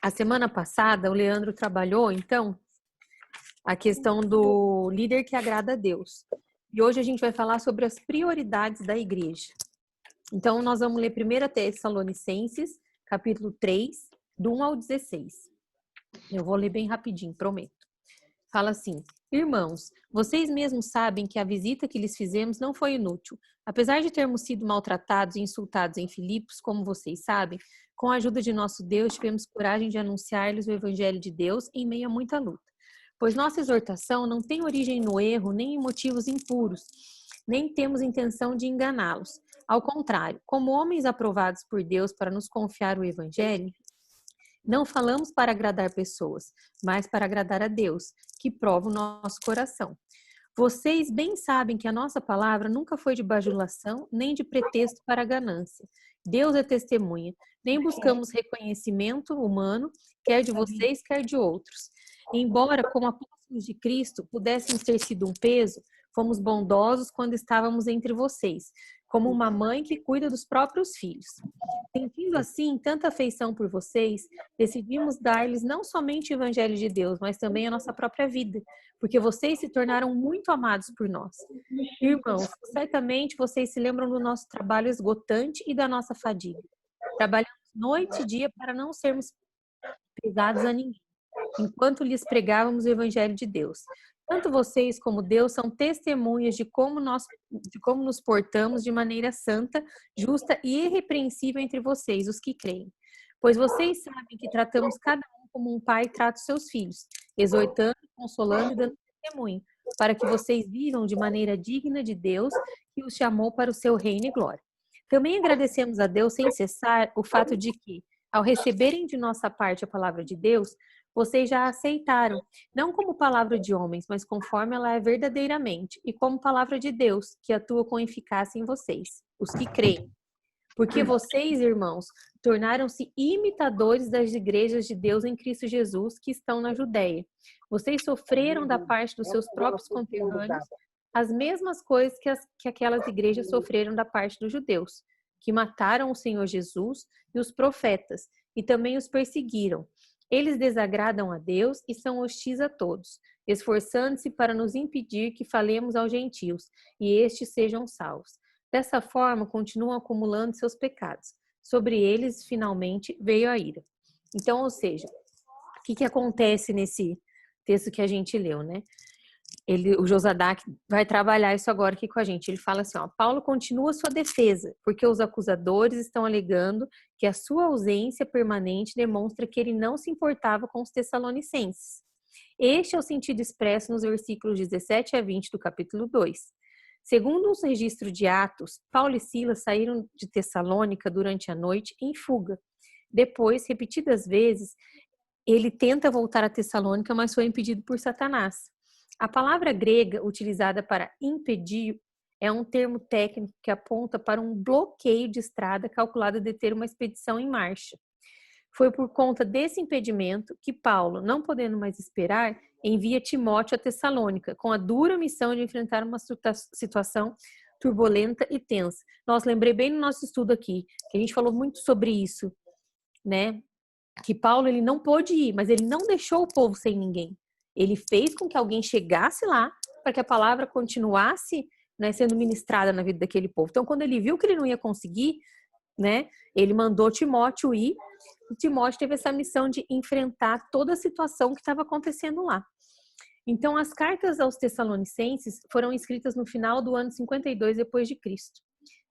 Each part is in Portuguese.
A semana passada, o Leandro trabalhou, então, a questão do líder que agrada a Deus. E hoje a gente vai falar sobre as prioridades da igreja. Então, nós vamos ler 1 Tessalonicenses, capítulo 3, do 1 ao 16. Eu vou ler bem rapidinho, prometo. Fala assim: irmãos, vocês mesmos sabem que a visita que lhes fizemos não foi inútil. Apesar de termos sido maltratados e insultados em Filipos, como vocês sabem, com a ajuda de nosso Deus, tivemos coragem de anunciar-lhes o Evangelho de Deus em meio a muita luta. Pois nossa exortação não tem origem no erro, nem em motivos impuros, nem temos intenção de enganá-los. Ao contrário, como homens aprovados por Deus para nos confiar o Evangelho, não falamos para agradar pessoas, mas para agradar a Deus, que prova o nosso coração. Vocês bem sabem que a nossa palavra nunca foi de bajulação, nem de pretexto para a ganância. Deus é testemunha. Nem buscamos reconhecimento humano, quer de vocês, quer de outros. Embora, como apóstolos de Cristo, pudéssemos ter sido um peso, fomos bondosos quando estávamos entre vocês, como uma mãe que cuida dos próprios filhos. Sentindo assim tanta afeição por vocês, decidimos dar-lhes não somente o Evangelho de Deus, mas também a nossa própria vida, porque vocês se tornaram muito amados por nós. Irmãos, certamente vocês se lembram do nosso trabalho esgotante e da nossa fadiga. Trabalhamos noite e dia para não sermos pesados a ninguém, enquanto lhes pregávamos o Evangelho de Deus. Tanto vocês como Deus são testemunhas de como nos portamos de maneira santa, justa e irrepreensível entre vocês, os que creem. Pois vocês sabem que tratamos cada um como um pai trata os seus filhos, exortando, consolando e dando testemunho, para que vocês vivam de maneira digna de Deus, que os chamou para o seu reino e glória. Também agradecemos a Deus sem cessar o fato de que, ao receberem de nossa parte a palavra de Deus, vocês já a aceitaram, não como palavra de homens, mas conforme ela é verdadeiramente, e como palavra de Deus, que atua com eficácia em vocês, os que creem. Porque vocês, irmãos, tornaram-se imitadores das igrejas de Deus em Cristo Jesus que estão na Judéia. Vocês sofreram da parte dos seus próprios conterrâneos as mesmas coisas que aquelas igrejas sofreram da parte dos judeus, que mataram o Senhor Jesus e os profetas, e também os perseguiram. Eles desagradam a Deus e são hostis a todos, esforçando-se para nos impedir que falemos aos gentios e estes sejam salvos. Dessa forma, continuam acumulando seus pecados. Sobre eles, finalmente, veio a ira. Então, ou seja, o que acontece nesse texto que a gente leu, né? O Josadak vai trabalhar isso agora aqui com a gente. Ele fala assim, ó, Paulo continua sua defesa, porque os acusadores estão alegando que a sua ausência permanente demonstra que ele não se importava com os tessalonicenses. Este é o sentido expresso nos versículos 17 a 20 do capítulo 2. Segundo um registro de Atos, Paulo e Silas saíram de Tessalônica durante a noite em fuga. Depois, repetidas vezes, ele tenta voltar a Tessalônica, mas foi impedido por Satanás. A palavra grega utilizada para impedir é um termo técnico que aponta para um bloqueio de estrada calculado a deter uma expedição em marcha. Foi por conta desse impedimento que Paulo, não podendo mais esperar, envia Timóteo a Tessalônica, com a dura missão de enfrentar uma situação turbulenta e tensa. Nossa, lembrei bem no nosso estudo aqui, que a gente falou muito sobre isso, né? Que Paulo ele não pôde ir, mas ele não deixou o povo sem ninguém. Ele fez com que alguém chegasse lá para que a palavra continuasse, né, sendo ministrada na vida daquele povo. Então, quando ele viu que ele não ia conseguir, né, ele mandou Timóteo ir. E Timóteo teve essa missão de enfrentar toda a situação que estava acontecendo lá. Então, as cartas aos Tessalonicenses foram escritas no final do ano 52 depois de Cristo.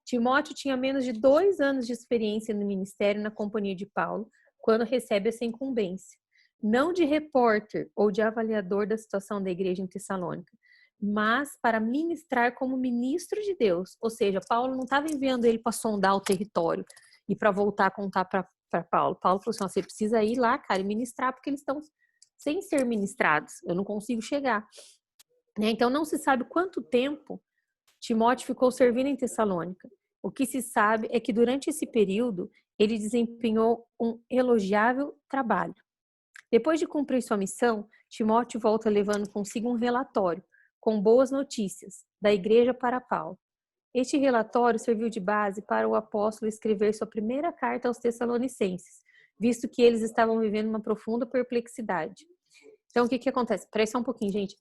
Timóteo tinha menos de 2 anos de experiência no ministério na companhia de Paulo, quando recebe essa incumbência. Não de repórter ou de avaliador da situação da igreja em Tessalônica, mas para ministrar como ministro de Deus. Ou seja, Paulo não estava enviando ele para sondar o território e para voltar a contar para Paulo. Paulo falou assim, você precisa ir lá, cara, e ministrar, porque eles estão sem ser ministrados. Eu não consigo chegar. Então, não se sabe quanto tempo Timóteo ficou servindo em Tessalônica. O que se sabe é que durante esse período, ele desempenhou um elogiável trabalho. Depois de cumprir sua missão, Timóteo volta levando consigo um relatório com boas notícias da igreja para Paulo. Este relatório serviu de base para o apóstolo escrever sua primeira carta aos Tessalonicenses, visto que eles estavam vivendo uma profunda perplexidade. Então, o que acontece? Presta um pouquinho, gente.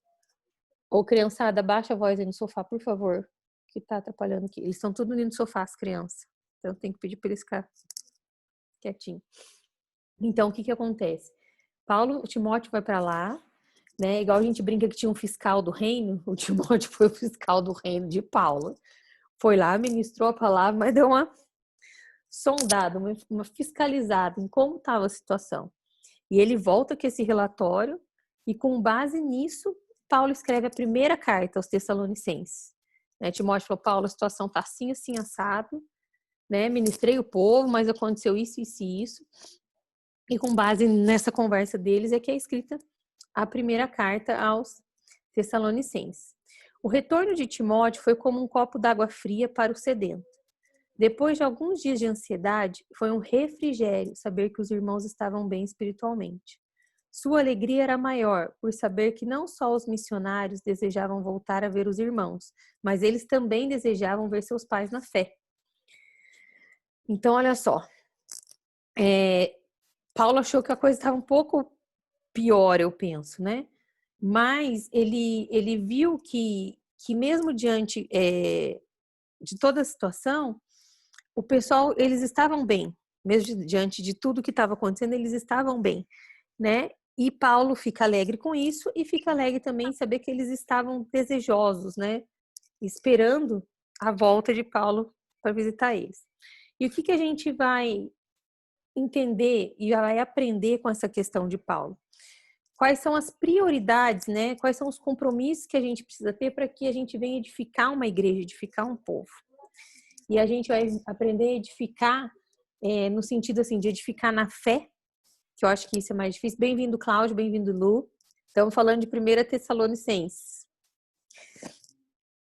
Ô, criançada, baixa a voz aí no sofá, por favor, que tá atrapalhando aqui. Eles estão tudo ali no sofá, as crianças. Então, eu tenho que pedir para eles ficar quietinho. Então, o que acontece? O Timóteo vai para lá, né? Igual a gente brinca que tinha um fiscal do reino, o Timóteo foi o fiscal do reino de Paulo. Foi lá, ministrou a palavra, mas deu uma sondada, uma fiscalizada em como estava a situação. E ele volta com esse relatório e com base nisso, Paulo escreve a primeira carta aos Tessalonicenses. Né? Timóteo falou, Paulo, a situação está assim, assim, assado, né? Ministrei o povo, mas aconteceu isso, isso e isso. E com base nessa conversa deles é que é escrita a primeira carta aos Tessalonicenses. O retorno de Timóteo foi como um copo d'água fria para o sedento. Depois de alguns dias de ansiedade, foi um refrigério saber que os irmãos estavam bem espiritualmente. Sua alegria era maior por saber que não só os missionários desejavam voltar a ver os irmãos, mas eles também desejavam ver seus pais na fé. Então, olha só. Paulo achou que a coisa estava um pouco pior, eu penso, né? Mas ele viu que mesmo diante de toda a situação, o pessoal, eles estavam bem. Mesmo diante de tudo que estava acontecendo, eles estavam bem, né? E Paulo fica alegre com isso e fica alegre também em saber que eles estavam desejosos, né? Esperando a volta de Paulo para visitar eles. E o que a gente vai entender e vai aprender com essa questão de Paulo? Quais são as prioridades, né? Quais são os compromissos que a gente precisa ter para que a gente venha edificar uma igreja, edificar um povo? E a gente vai aprender a edificar no sentido assim de edificar na fé, que eu acho que isso é mais difícil. Bem-vindo, Cláudio, bem-vindo, Lu. Estamos falando de 1 Tessalonicenses.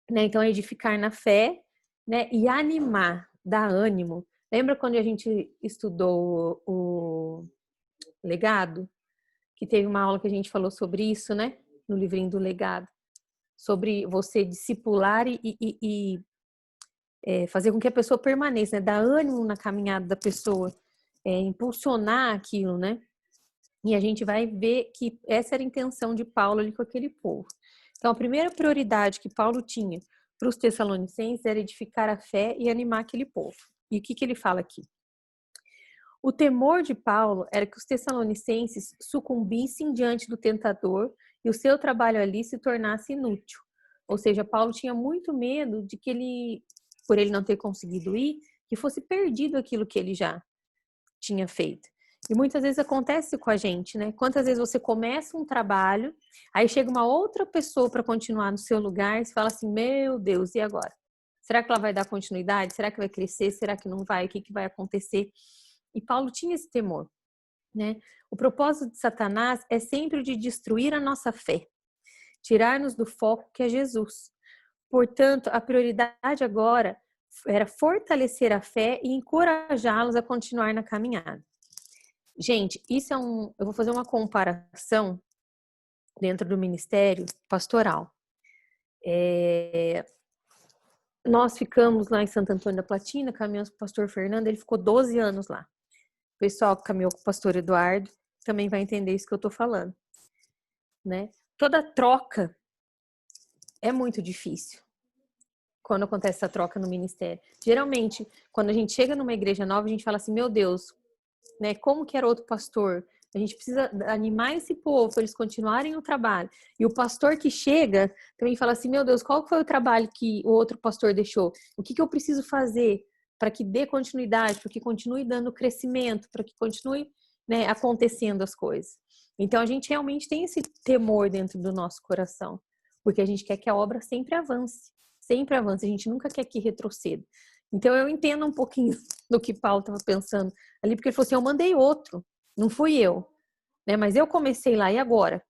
Né? Então, edificar na fé, né? E animar, dar ânimo. Lembra quando a gente estudou o legado? Que teve uma aula que a gente falou sobre isso, né? No livrinho do legado. Sobre você discipular e fazer com que a pessoa permaneça, né? Dar ânimo na caminhada da pessoa, impulsionar aquilo, né? E a gente vai ver que essa era a intenção de Paulo ali com aquele povo. Então, a primeira prioridade que Paulo tinha para os Tessalonicenses era edificar a fé e animar aquele povo. E o que ele fala aqui? O temor de Paulo era que os Tessalonicenses sucumbissem diante do tentador e o seu trabalho ali se tornasse inútil. Ou seja, Paulo tinha muito medo de que ele, por ele não ter conseguido ir, que fosse perdido aquilo que ele já tinha feito. E muitas vezes acontece com a gente, né? Quantas vezes você começa um trabalho, aí chega uma outra pessoa para continuar no seu lugar e você fala assim, meu Deus, e agora? Será que ela vai dar continuidade? Será que vai crescer? Será que não vai? O que vai acontecer? E Paulo tinha esse temor, né? O propósito de Satanás é sempre o de destruir a nossa fé, tirar-nos do foco que é Jesus. Portanto, a prioridade agora era fortalecer a fé e encorajá-los a continuar na caminhada. Gente, isso eu vou fazer uma comparação dentro do ministério pastoral. Nós ficamos lá em Santo Antônio da Platina, caminhamos com o pastor Fernando, ele ficou 12 anos lá. O pessoal que caminhou com o pastor Eduardo também vai entender isso que eu tô falando, né? Toda troca é muito difícil quando acontece essa troca no ministério. Geralmente, quando a gente chega numa igreja nova, a gente fala assim, meu Deus, né? Como que era outro pastor? A gente precisa animar esse povo para eles continuarem o trabalho. E o pastor que chega também fala assim, meu Deus, qual foi o trabalho que o outro pastor deixou? O que eu preciso fazer para que dê continuidade, para que continue dando crescimento, para que continue, né, acontecendo as coisas. Então, a gente realmente tem esse temor dentro do nosso coração, porque a gente quer que a obra sempre avance, a gente nunca quer que retroceda. Então, eu entendo um pouquinho do que Paulo estava pensando ali, porque ele falou assim, eu mandei outro, não fui eu, né? Mas eu comecei lá, e agora?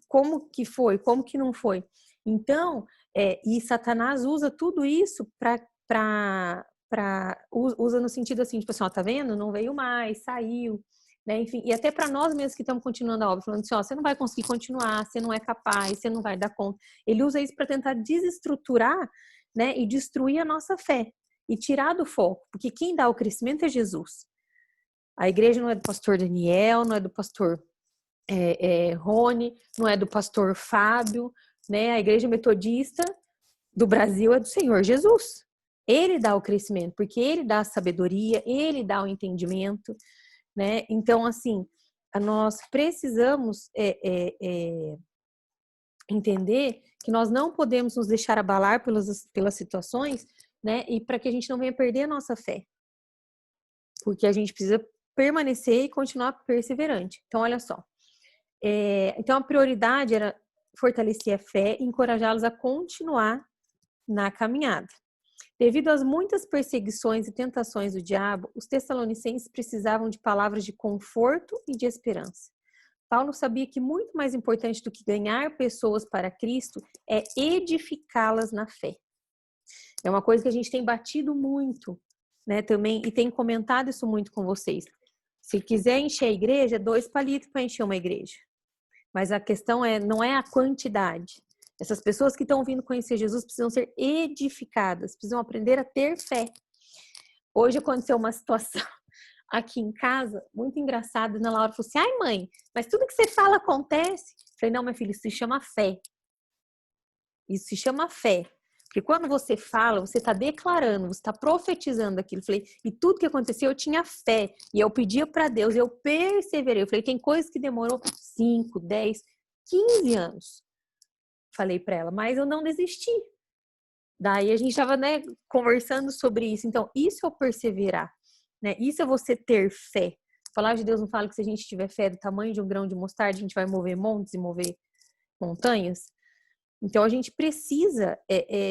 Como que foi? Como que não foi? Então, e Satanás usa tudo isso usa no sentido assim, tipo assim, ó, tá vendo? Não veio mais, saiu, né? Enfim, e até para nós mesmos que estamos continuando a obra, falando assim, ó, você não vai conseguir continuar, você não é capaz, você não vai dar conta. Ele usa isso para tentar desestruturar, né? E destruir a nossa fé e tirar do foco, porque quem dá o crescimento é Jesus. A igreja não é do pastor Daniel, não é do pastor Rony, não é do pastor Fábio, né? A igreja metodista do Brasil é do Senhor Jesus. Ele dá o crescimento, porque ele dá a sabedoria, ele dá o entendimento, né? Então, assim, nós precisamos entender que nós não podemos nos deixar abalar pelas situações, né? E para que a gente não venha perder a nossa fé. Porque a gente precisa permanecer e continuar perseverante. Então, olha só. Então, a prioridade era fortalecer a fé e encorajá-los a continuar na caminhada. Devido às muitas perseguições e tentações do diabo, os tessalonicenses precisavam de palavras de conforto e de esperança. Paulo sabia que muito mais importante do que ganhar pessoas para Cristo é edificá-las na fé. É uma coisa que a gente tem batido muito, né, também, e tem comentado isso muito com vocês. Se quiser encher a igreja, 2 palitos para encher uma igreja. Mas a questão não é a quantidade. Essas pessoas que estão vindo conhecer Jesus precisam ser edificadas, precisam aprender a ter fé. Hoje aconteceu uma situação aqui em casa, muito engraçada. Ana Laura falou assim, ai mãe, mas tudo que você fala acontece? Eu falei, não, minha filha, isso se chama fé. Isso se chama fé. Porque quando você fala, você está declarando, você está profetizando aquilo. Eu falei, e tudo que aconteceu, eu tinha fé. E eu pedia para Deus, eu perseverei. Eu falei, tem coisas que demorou 5, 10, 15 anos. Falei para ela, mas eu não desisti. Daí a gente estava, né, conversando sobre isso. Então, isso é o perseverar. Né? Isso é você ter fé. A palavra de Deus não fala que se a gente tiver fé do tamanho de um grão de mostarda, a gente vai mover montes e mover montanhas? Então, a gente precisa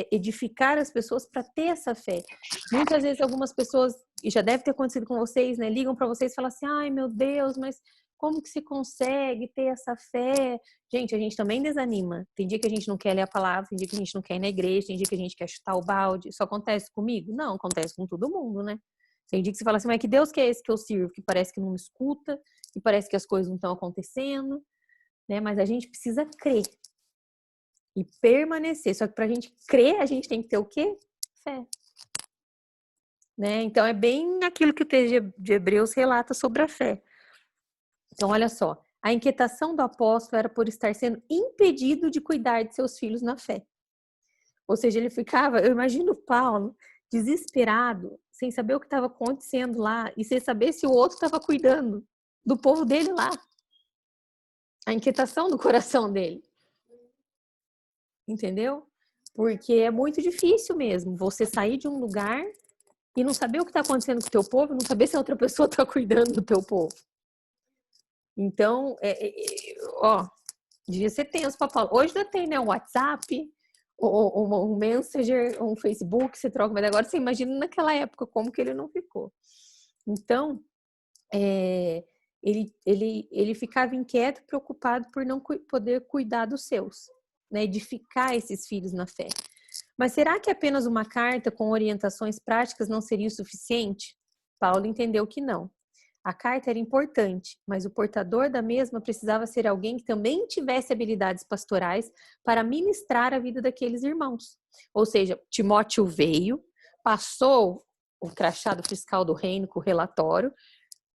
edificar as pessoas para ter essa fé. Muitas vezes, algumas pessoas, e já deve ter acontecido com vocês, né? Ligam para vocês e falam assim, ai, meu Deus, mas como que se consegue ter essa fé? Gente, a gente também desanima. Tem dia que a gente não quer ler a palavra, tem dia que a gente não quer ir na igreja, tem dia que a gente quer chutar o balde. Isso acontece comigo? Não, acontece com todo mundo, né? Tem dia que você fala assim, mas que Deus que é esse que eu sirvo? Que parece que não me escuta, que parece que as coisas não estão acontecendo, né? Mas a gente precisa crer e permanecer. Só que para a gente crer, a gente tem que ter o quê? Fé. Né? Então, é bem aquilo que o texto de Hebreus relata sobre a fé. Então, olha só. A inquietação do apóstolo era por estar sendo impedido de cuidar de seus filhos na fé. Ou seja, ele ficava, eu imagino Paulo, desesperado, sem saber o que estava acontecendo lá e sem saber se o outro estava cuidando do povo dele lá. A inquietação do coração dele. Entendeu? Porque é muito difícil mesmo você sair de um lugar e não saber o que está acontecendo com o teu povo, não saber se a outra pessoa está cuidando do teu povo. Então, devia ser tenso para Paulo. Hoje já tem, né, um WhatsApp, um Messenger, um Facebook, você troca, mas agora você imagina naquela época como que ele não ficou. Então, ele ficava inquieto, preocupado por não poder cuidar dos seus, né, edificar esses filhos na fé. Mas será que apenas uma carta com orientações práticas não seria o suficiente? Paulo entendeu que não. A carta era importante, mas o portador da mesma precisava ser alguém que também tivesse habilidades pastorais para ministrar a vida daqueles irmãos. Ou seja, Timóteo veio, passou o crachá do fiscal do reino com o relatório,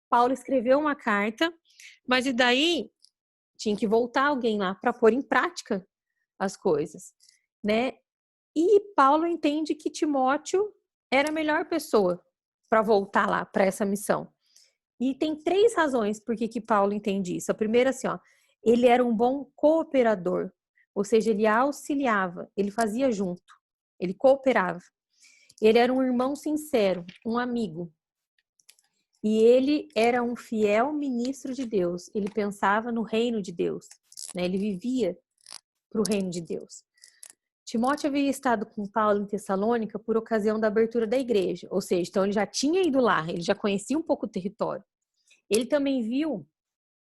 Paulo escreveu uma carta, mas e daí tinha que voltar alguém lá para pôr em prática as coisas, né? E Paulo entende que Timóteo era a melhor pessoa para voltar lá para essa missão. E tem 3 razões por que Paulo entende isso. A primeira, assim, ele era um bom cooperador, ou seja, ele auxiliava, ele fazia junto, ele cooperava. Ele era um irmão sincero, um amigo. E ele era um fiel ministro de Deus. Ele pensava no reino de Deus, né? Ele vivia para o reino de Deus. Timóteo havia estado com Paulo em Tessalônica por ocasião da abertura da igreja, ou seja, então ele já tinha ido lá, ele já conhecia um pouco o território. Ele também viu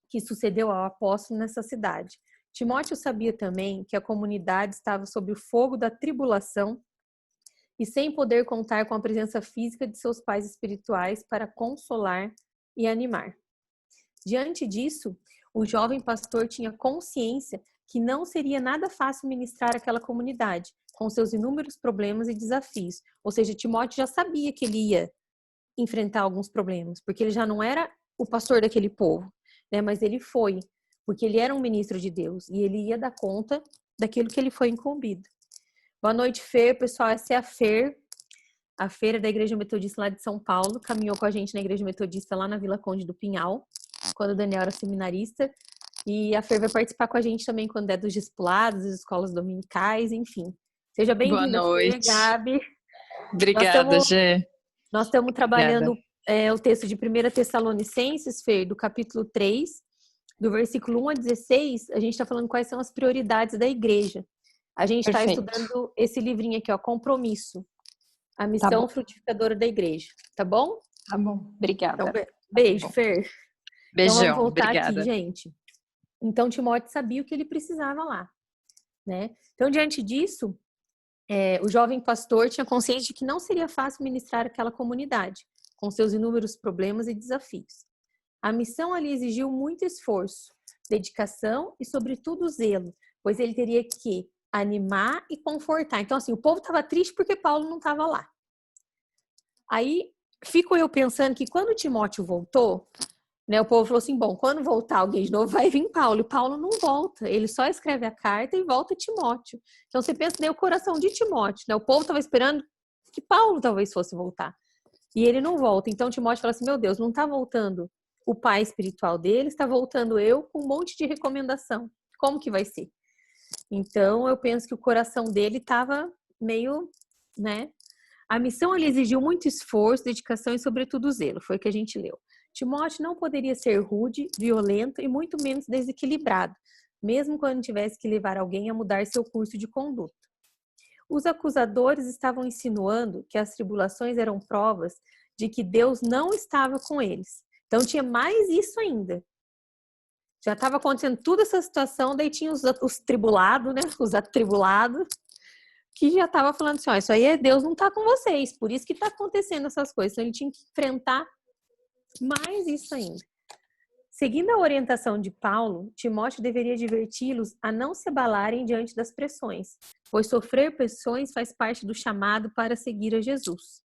que sucedeu ao apóstolo nessa cidade. Timóteo sabia também que a comunidade estava sob o fogo da tribulação e sem poder contar com a presença física de seus pais espirituais para consolar e animar. Diante disso, o jovem pastor tinha consciência que não seria nada fácil ministrar aquela comunidade, com seus inúmeros problemas e desafios. Ou seja, Timóteo já sabia que ele ia enfrentar alguns problemas, porque ele já não era o pastor daquele povo, né? Mas ele foi, porque ele era um ministro de Deus e ele ia dar conta daquilo que ele foi incumbido. Boa noite, Fer. Pessoal, essa é a feira da Igreja Metodista lá de São Paulo. Caminhou com a gente na Igreja Metodista lá na Vila Conde do Pinhal, quando o Daniel era seminarista. E a Fer vai participar com a gente também quando é dos discipulados, das escolas dominicais, enfim. Seja Boa bem-vinda, Fer, noite. Gabi. Obrigada, Gê. Nós estamos Obrigada. trabalhando o texto de 1 Tessalonicenses, Fer, do capítulo 3, do versículo 1 a 16, a gente está falando quais são as prioridades da igreja. A gente está estudando esse livrinho aqui, ó, Compromisso, a missão frutificadora da igreja. Tá bom? Tá bom, obrigada. Então, beijo, Fer. Beijão, então, vamos voltar obrigada. aqui, gente. Então, Timóteo sabia o que ele precisava lá, né? Então, diante disso, o jovem pastor tinha consciência de que não seria fácil ministrar aquela comunidade, com seus inúmeros problemas e desafios. A missão ali exigiu muito esforço, dedicação e, sobretudo, zelo, pois ele teria que animar e confortar. Então, assim, o povo estava triste porque Paulo não estava lá. Aí, fico eu pensando que quando Timóteo voltou, né, o povo falou assim, bom, quando voltar alguém de novo, vai vir Paulo. E Paulo não volta, ele só escreve a carta e volta Timóteo. Então, você pensa, né, o coração de Timóteo, né? O povo estava esperando que Paulo talvez fosse voltar. E ele não volta. Então, Timóteo fala assim, meu Deus, não está voltando o pai espiritual dele, está voltando eu com um monte de recomendação. Como que vai ser? Então, eu penso que o coração dele estava meio, né? A missão ele exigiu muito esforço, dedicação e, sobretudo, zelo. Foi o que a gente leu. Timóteo não poderia ser rude, violento e muito menos desequilibrado, mesmo quando tivesse que levar alguém a mudar seu curso de conduta. Os acusadores estavam insinuando que as tribulações eram provas de que Deus não estava com eles. Então tinha mais isso ainda. Já estava acontecendo toda essa situação, daí tinha os tribulados, né? Os atribulados, que já estava falando assim, ó, isso aí é Deus não está com vocês, por isso que está acontecendo essas coisas. Então ele tinha que enfrentar mais isso ainda. Seguindo a orientação de Paulo, Timóteo deveria adverti-los a não se abalarem diante das pressões, pois sofrer pressões faz parte do chamado para seguir a Jesus.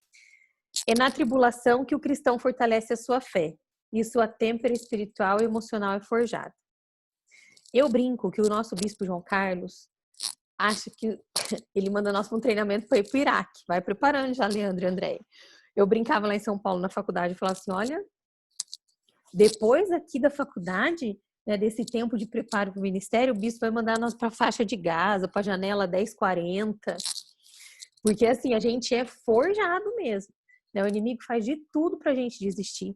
É na tribulação que o cristão fortalece a sua fé e sua têmpera espiritual e emocional é forjada. Eu brinco que o nosso bispo João Carlos acha que ele manda nós para um treinamento para ir para o Iraque. Vai preparando já, Leandro e André. Eu brincava lá em São Paulo na faculdade e falava assim, olha, depois aqui da faculdade, né, desse tempo de preparo para o ministério, o bispo vai mandar nós para a faixa de Gaza, para a janela 1040, porque assim, a gente é forjado mesmo. Né? O inimigo faz de tudo para a gente desistir.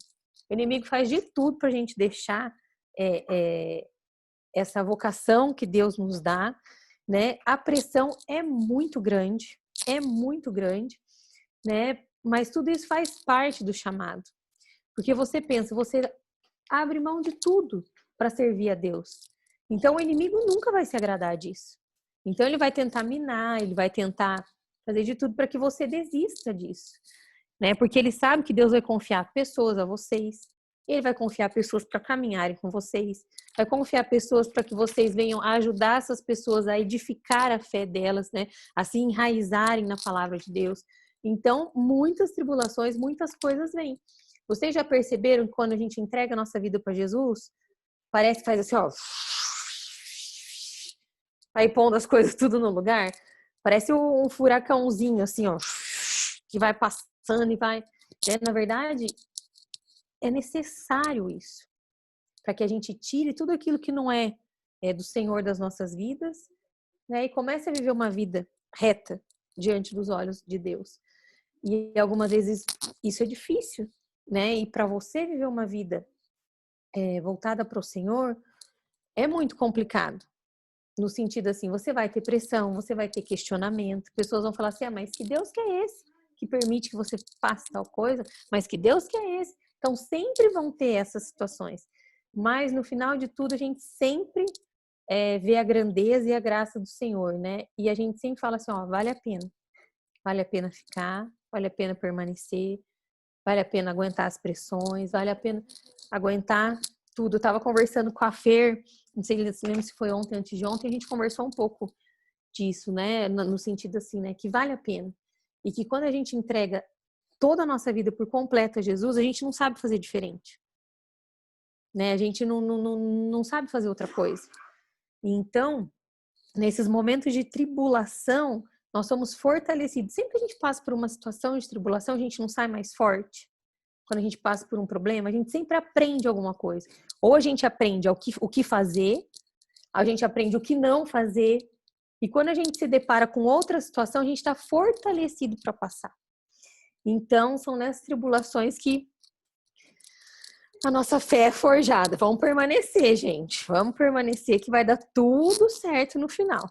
O inimigo faz de tudo para a gente deixar essa vocação que Deus nos dá. Né? A pressão é muito grande, né? Mas tudo isso faz parte do chamado. Porque você pensa, você abre mão de tudo para servir a Deus. Então o inimigo nunca vai se agradar disso. Então ele vai tentar minar, ele vai tentar fazer de tudo para que você desista disso, né? Porque ele sabe que Deus vai confiar pessoas a vocês, ele vai confiar pessoas para caminharem com vocês, vai confiar pessoas para que vocês venham a ajudar essas pessoas a edificar a fé delas, né? A se enraizarem na palavra de Deus. Então, muitas tribulações, muitas coisas vêm. Vocês já perceberam que quando a gente entrega a nossa vida para Jesus, parece que faz assim, ó, vai pondo as coisas tudo no lugar? Parece um furacãozinho, assim, ó, que vai passando e vai... Na verdade, é necessário isso, para que a gente tire tudo aquilo que não é do Senhor das nossas vidas, né, e comece a viver uma vida reta diante dos olhos de Deus. E algumas vezes isso é difícil, né? E para você viver uma vida voltada para o Senhor é muito complicado. No sentido assim, você vai ter pressão, você vai ter questionamento, pessoas vão falar assim, mas que Deus que é esse que permite que você faça tal coisa? Mas que Deus que é esse? Então sempre vão ter essas situações. Mas no final de tudo a gente sempre vê a grandeza e a graça do Senhor, né? E a gente sempre fala assim, ó, vale a pena ficar, vale a pena permanecer, vale a pena aguentar as pressões, vale a pena aguentar tudo. Eu estava conversando com a Fer, não sei se foi ontem, antes de ontem, a gente conversou um pouco disso, né? No sentido assim, né? Que vale a pena. E que quando a gente entrega toda a nossa vida por completo a Jesus, a gente não sabe fazer diferente. né? A gente não sabe fazer outra coisa. Então, nesses momentos de tribulação, nós somos fortalecidos. Sempre que a gente passa por uma situação de tribulação, a gente não sai mais forte. Quando a gente passa por um problema, a gente sempre aprende alguma coisa. Ou a gente aprende o que fazer, a gente aprende o que não fazer. E quando a gente se depara com outra situação, a gente está fortalecido para passar. Então, são nessas tribulações que a nossa fé é forjada. Vamos permanecer, gente. Vamos permanecer que vai dar tudo certo no final.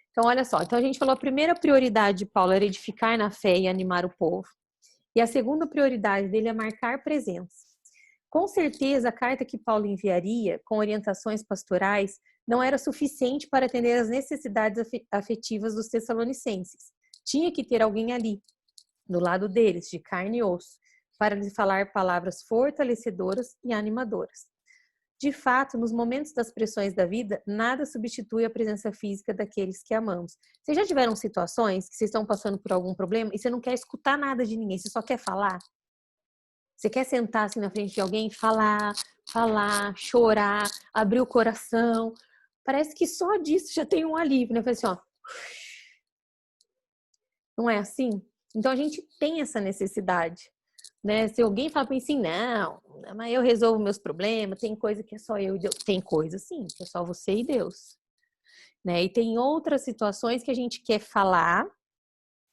Então, olha só. Então, a gente falou a primeira prioridade de Paulo era edificar na fé e animar o povo. E a segunda prioridade dele é marcar presença. Com certeza, a carta que Paulo enviaria, com orientações pastorais, não era suficiente para atender às necessidades afetivas dos tessalonicenses. Tinha que ter alguém ali, do lado deles, de carne e osso, para lhes falar palavras fortalecedoras e animadoras. De fato, nos momentos das pressões da vida, nada substitui a presença física daqueles que amamos. Vocês já tiveram situações que vocês estão passando por algum problema e você não quer escutar nada de ninguém, você só quer falar? Você quer sentar assim na frente de alguém, falar, chorar, abrir o coração. Parece que só disso já tem um alívio, né? Assim, ó. Não é assim? Então a gente tem essa necessidade, né? Se alguém fala para mim assim, não, mas eu resolvo meus problemas, tem coisa que é só eu e Deus. Tem coisa sim, que é só você e Deus, né? E tem outras situações que a gente quer falar,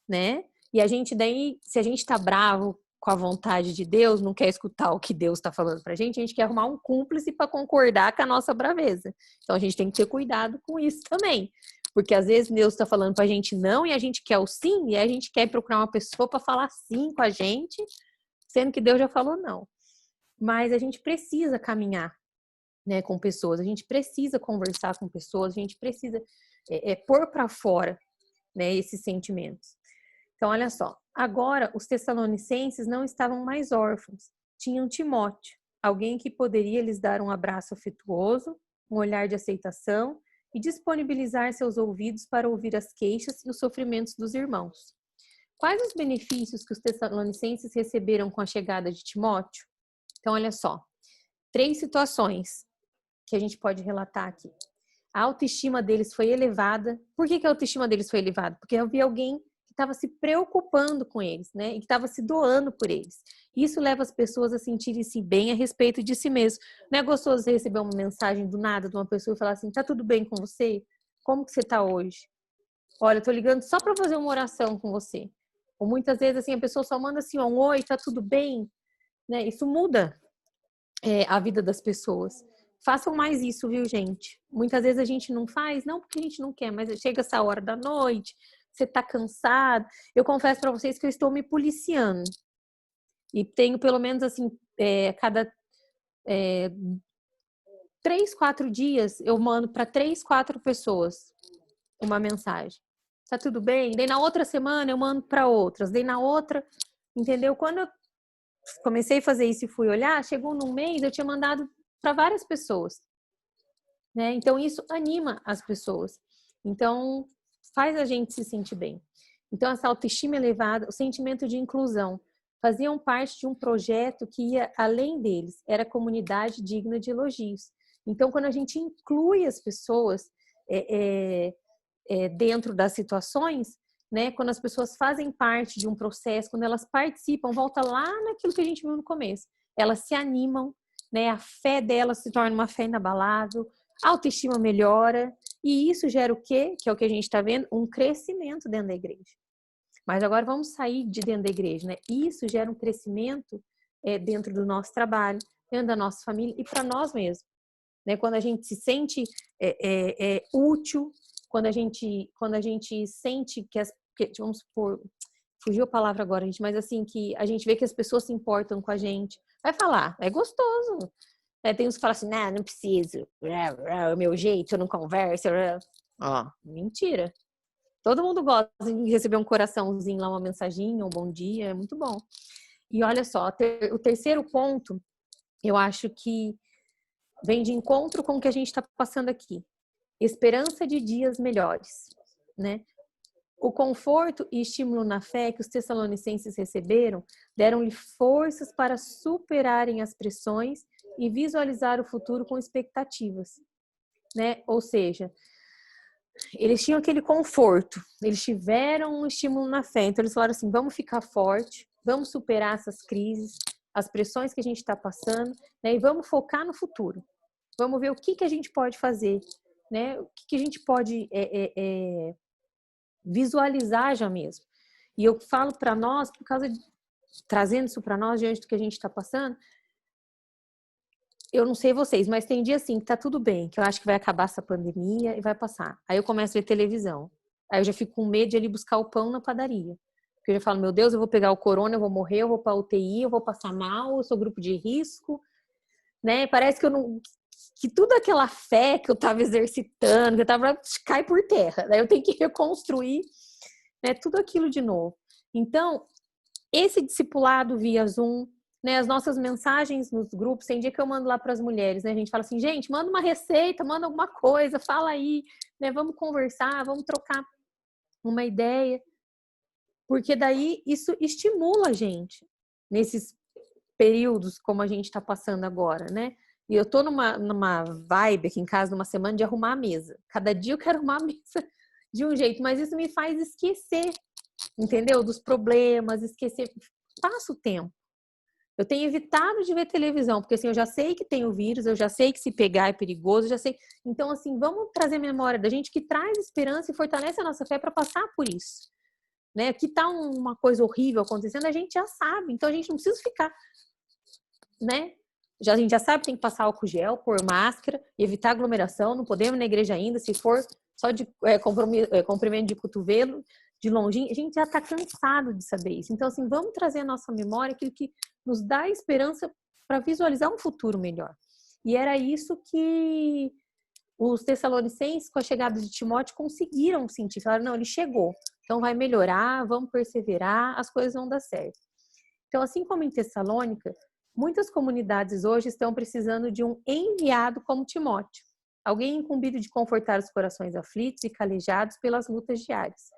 né? E a gente daí, se a gente tá bravo com a vontade de Deus, não quer escutar o que Deus está falando pra gente, a gente quer arrumar um cúmplice para concordar com a nossa braveza. Então a gente tem que ter cuidado com isso também. Porque às vezes Deus está falando pra gente não e a gente quer o sim, e a gente quer procurar uma pessoa para falar sim com a gente, sendo que Deus já falou não. Mas a gente precisa caminhar, né, com pessoas, a gente precisa conversar com pessoas, a gente precisa pôr para fora, né, esses sentimentos. Então, olha só, agora os tessalonicenses não estavam mais órfãos, tinham Timóteo, alguém que poderia lhes dar um abraço afetuoso, um olhar de aceitação e disponibilizar seus ouvidos para ouvir as queixas e os sofrimentos dos irmãos. Quais os benefícios que os tessalonicenses receberam com a chegada de Timóteo? Então, olha só, 3 situações que a gente pode relatar aqui. A autoestima deles foi elevada. Por que a autoestima deles foi elevada? Porque havia alguém que estava se preocupando com eles, né? E que estava se doando por eles. Isso leva as pessoas a sentirem-se bem a respeito de si mesmo. Não é gostoso você receber uma mensagem do nada de uma pessoa e falar assim, tá tudo bem com você? Como que você tá hoje? Olha, eu tô ligando só para fazer uma oração com você. Ou muitas vezes assim, a pessoa só manda assim, um oi, tá tudo bem? Né? Isso muda a vida das pessoas. Façam mais isso, viu, gente? Muitas vezes a gente não faz, não porque a gente não quer, mas chega essa hora da noite, você tá cansado. Eu confesso para vocês que eu estou me policiando. E tenho pelo menos assim, cada 3, 4 dias, eu mando para 3, 4 pessoas uma mensagem. Tá tudo bem? Daí na outra semana eu mando para outras. Daí na outra, entendeu? Quando eu comecei a fazer isso e fui olhar, chegou num mês, eu tinha mandado para várias pessoas, né? Então isso anima as pessoas. Então faz a gente se sentir bem. Então essa autoestima elevada, o sentimento de inclusão, faziam parte de um projeto que ia além deles, era comunidade digna de elogios. Então quando a gente inclui as pessoas dentro das situações, né? Quando as pessoas fazem parte de um processo, quando elas participam, volta lá naquilo que a gente viu no começo. Elas se animam, né? A fé delas se torna uma fé inabalável, a autoestima melhora, e isso gera o quê? Que é o que a gente está vendo, um crescimento dentro da igreja. Mas agora vamos sair de dentro da igreja, né? Isso gera um crescimento dentro do nosso trabalho, dentro da nossa família e para nós mesmos. Né? Quando a gente se sente útil, quando a gente sente vamos supor, fugiu a palavra agora, gente, mas assim, que a gente vê que as pessoas se importam com a gente, vai falar, é gostoso. Tem uns que falam assim, não preciso, é o meu jeito, eu não converso. Ó, mentira. Todo mundo gosta de receber um coraçãozinho lá, uma mensaginha, um bom dia, é muito bom. E olha só, o terceiro ponto, eu acho que vem de encontro com o que a gente está passando aqui. Esperança de dias melhores, né? O conforto e estímulo na fé que os tessalonicenses receberam deram-lhe forças para superarem as pressões e visualizar o futuro com expectativas, né? Ou seja, eles tinham aquele conforto, eles tiveram um estímulo na fé, então eles falaram assim, vamos ficar forte, vamos superar essas crises, as pressões que a gente está passando, né? E vamos focar no futuro. Vamos ver o que a gente pode fazer, né? O que a gente pode visualizar já mesmo. E eu falo para nós, por causa de trazendo isso para nós diante do que a gente está passando, eu não sei vocês, mas tem dia assim que tá tudo bem, que eu acho que vai acabar essa pandemia e vai passar. Aí eu começo a ver televisão. Aí eu já fico com medo de ir buscar o pão na padaria. Porque eu já falo, meu Deus, eu vou pegar o corona, eu vou morrer, eu vou para UTI, eu vou passar mal, eu sou grupo de risco, né? Parece que eu não que tudo aquela fé que eu tava exercitando, que eu tava cai por terra. Daí eu tenho que reconstruir, né, tudo aquilo de novo. Então, esse discipulado via Zoom, né, as nossas mensagens nos grupos, tem dia que eu mando lá para as mulheres, né, a gente fala assim, gente, manda uma receita, manda alguma coisa, fala aí, né, vamos conversar, vamos trocar uma ideia, porque daí isso estimula a gente nesses períodos como a gente está passando agora, né? E eu tô numa vibe aqui em casa, numa semana de arrumar a mesa. Cada dia eu quero arrumar a mesa de um jeito, mas isso me faz esquecer, entendeu? Dos problemas, esquecer. Passa o tempo. Eu tenho evitado de ver televisão, porque assim, eu já sei que tem o vírus, eu já sei que se pegar é perigoso, eu já sei. Então, assim, vamos trazer memória da gente que traz esperança e fortalece a nossa fé para passar por isso. Né? Que tá uma coisa horrível acontecendo, a gente já sabe. Então, a gente não precisa ficar, né? A gente já sabe que tem que passar álcool gel, pôr máscara, evitar aglomeração, não podemos ir na igreja ainda, se for só de comprimento de cotovelo, de longinho, a gente já está cansado de saber isso. Então, assim, vamos trazer à nossa memória aquilo que nos dá esperança para visualizar um futuro melhor. E era isso que os tessalonicenses, com a chegada de Timóteo, conseguiram sentir. Falaram, não, ele chegou, então vai melhorar, vamos perseverar, as coisas vão dar certo. Então, assim como em Tessalônica, muitas comunidades hoje estão precisando de um enviado como Timóteo, alguém incumbido de confortar os corações aflitos e calejados pelas lutas diárias.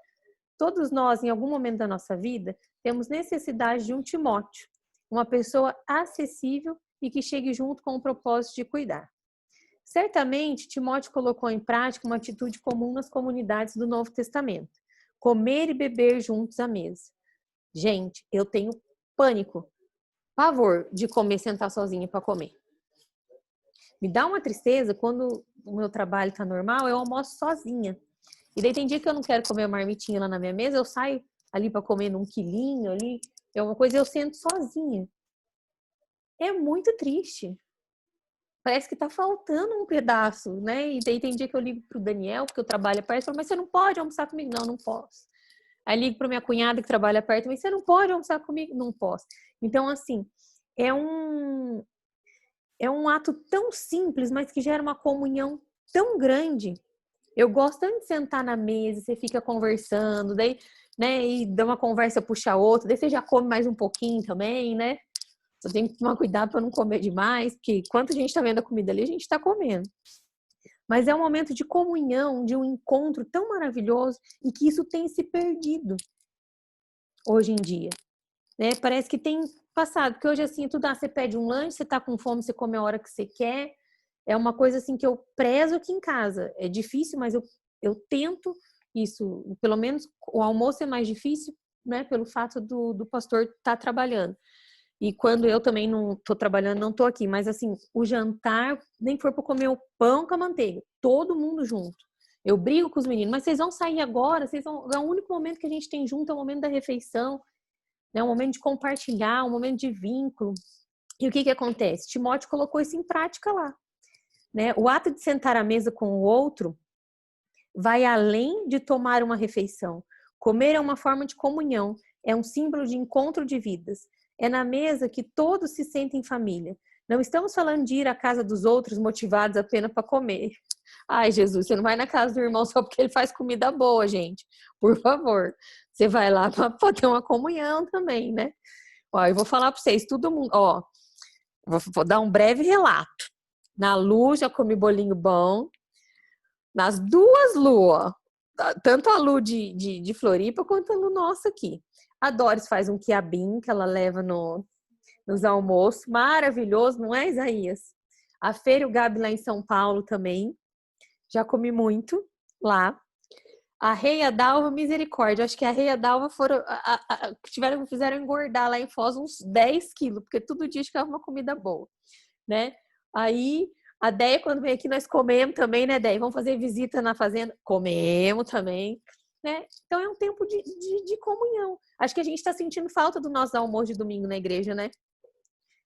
Todos nós, em algum momento da nossa vida, temos necessidade de um Timóteo, uma pessoa acessível e que chegue junto com o propósito de cuidar. Certamente, Timóteo colocou em prática uma atitude comum nas comunidades do Novo Testamento: comer e beber juntos à mesa. Gente, eu tenho pânico, pavor de comer, sentar sozinha para comer. Me dá uma tristeza quando o meu trabalho está normal, eu almoço sozinha. E daí tem dia que eu não quero comer uma marmitinha lá na minha mesa, eu saio ali para comer num quilinho ali, é uma coisa, eu sento sozinha. É muito triste. Parece que tá faltando um pedaço, né? E daí tem dia que eu ligo pro Daniel, porque eu trabalho perto, e falo, mas você não pode almoçar comigo? Não, não posso. Aí ligo pra minha cunhada que trabalha perto, mas você não pode almoçar comigo? Não posso. Então, assim, é um ato tão simples, mas que gera uma comunhão tão grande. Eu gosto tanto de sentar na mesa, você fica conversando, daí, né, e dá uma conversa, puxa a outra, daí você já come mais um pouquinho também, né? Eu tenho que tomar cuidado para não comer demais, porque enquanto a gente está vendo a comida ali, a gente está comendo. Mas é um momento de comunhão, de um encontro tão maravilhoso e que isso tem se perdido hoje em dia. Né? Parece que tem passado, porque hoje assim, tudo, você pede um lanche, você está com fome, você come a hora que você quer. É uma coisa assim que eu prezo aqui em casa. É difícil, mas eu tento isso. Pelo menos o almoço é mais difícil, né? Pelo fato do pastor estar trabalhando. E quando eu também não estou trabalhando, não estou aqui. Mas assim, o jantar, nem for para comer o pão com a manteiga. Todo mundo junto. Eu brigo com os meninos, mas vocês vão sair agora? É o único momento que a gente tem junto, é o momento da refeição. Né? Um momento de compartilhar, um momento de vínculo. E o que acontece? Timóteo colocou isso em prática lá. Né? O ato de sentar à mesa com o outro vai além de tomar uma refeição. Comer é uma forma de comunhão, é um símbolo de encontro de vidas. É na mesa que todos se sentem família. Não estamos falando de ir à casa dos outros motivados apenas para comer. Ai, Jesus, você não vai na casa do irmão só porque ele faz comida boa, gente. Por favor. Você vai lá para ter uma comunhão também, né? Ó, eu vou falar para vocês, todo mundo, ó, vou dar um breve relato. Na Lu, já comi bolinho bom. Nas duas Lu, ó. Tanto a Lu de Floripa quanto a Lu nossa aqui. A Doris faz um quiabinho que ela leva nos almoços. Maravilhoso, não é, Isaías? A Feira e o Gabi lá em São Paulo também. Já comi muito lá. A Reia Dalva, misericórdia. Acho que a Reia Dalva fizeram engordar lá em Foz uns 10 quilos, porque todo dia ficava uma comida boa, né? Aí, a Deia, quando vem aqui, nós comemos também, né, Deia? Vamos fazer visita na fazenda? Comemos também, né? Então, é um tempo de comunhão. Acho que a gente está sentindo falta do nosso almoço de domingo na igreja, né?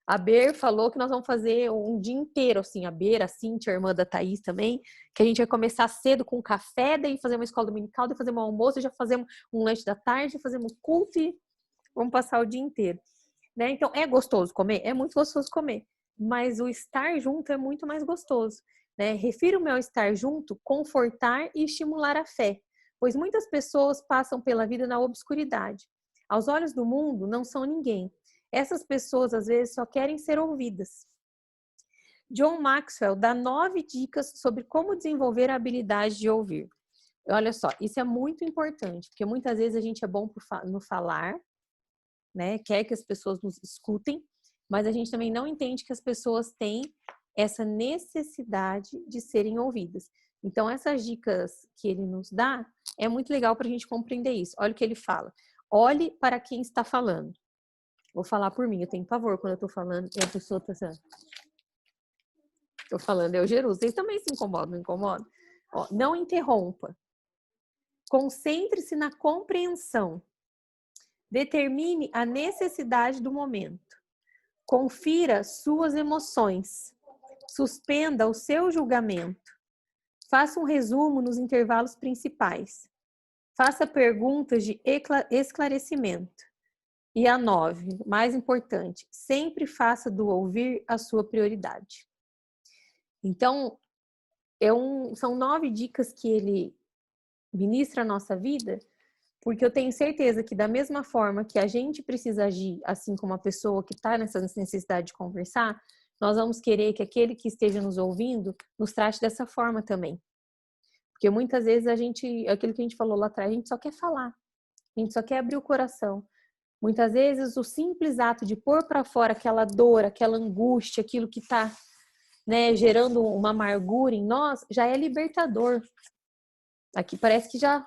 A Ber falou que nós vamos fazer um dia inteiro, assim, a Ber, a Cíntia, a irmã da Thaís também, que a gente vai começar cedo com café, daí fazer uma escola dominical, daí fazer um almoço, já fazemos um lanche da tarde, fazemos culto e vamos passar o dia inteiro, né? Então, é gostoso comer? É muito gostoso comer, mas o estar junto é muito mais gostoso, né? Refiro-me ao estar junto, confortar e estimular a fé, pois muitas pessoas passam pela vida na obscuridade. Aos olhos do mundo, não são ninguém. Essas pessoas, às vezes, só querem ser ouvidas. John Maxwell dá 9 dicas sobre como desenvolver a habilidade de ouvir. Olha só, isso é muito importante, porque muitas vezes a gente é bom no falar, né? Quer que as pessoas nos escutem, mas a gente também não entende que as pessoas têm essa necessidade de serem ouvidas. Então, essas dicas que ele nos dá, é muito legal para a gente compreender isso. Olha o que ele fala. Olhe para quem está falando. Vou falar por mim, eu tenho pavor quando eu tô falando e a pessoa tá assim. Tô falando, eu Jerusalém. Vocês também se incomodam, não incomodam? Ó, não interrompa. Concentre-se na compreensão. Determine a necessidade do momento. Confira suas emoções. Suspenda o seu julgamento. Faça um resumo nos intervalos principais. Faça perguntas de esclarecimento. E a 9, mais importante, sempre faça do ouvir a sua prioridade. Então, são 9 dicas que ele ministra a nossa vida, porque eu tenho certeza que da mesma forma que a gente precisa agir, assim como a pessoa que está nessa necessidade de conversar, nós vamos querer que aquele que esteja nos ouvindo nos trate dessa forma também. Porque muitas vezes aquilo que a gente falou lá atrás, a gente só quer falar, a gente só quer abrir o coração. Muitas vezes o simples ato de pôr para fora aquela dor, aquela angústia, aquilo que está, né, gerando uma amargura em nós, já é libertador. Aqui parece que já,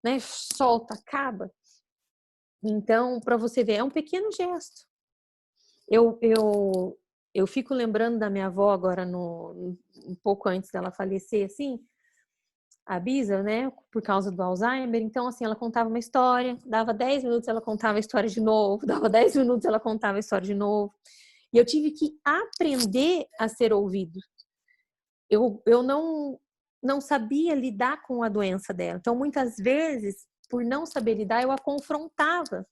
né, solta, acaba. Então, para você ver, é um pequeno gesto. Eu fico lembrando da minha avó agora, um pouco antes dela falecer, assim, a Bisa, né, por causa do Alzheimer. Então, assim, ela contava uma história, dava 10 minutos, ela contava a história de novo, dava 10 minutos, ela contava a história de novo. E eu tive que aprender a ser ouvido. Eu não sabia lidar com a doença dela. Então, muitas vezes, por não saber lidar, eu a confrontava.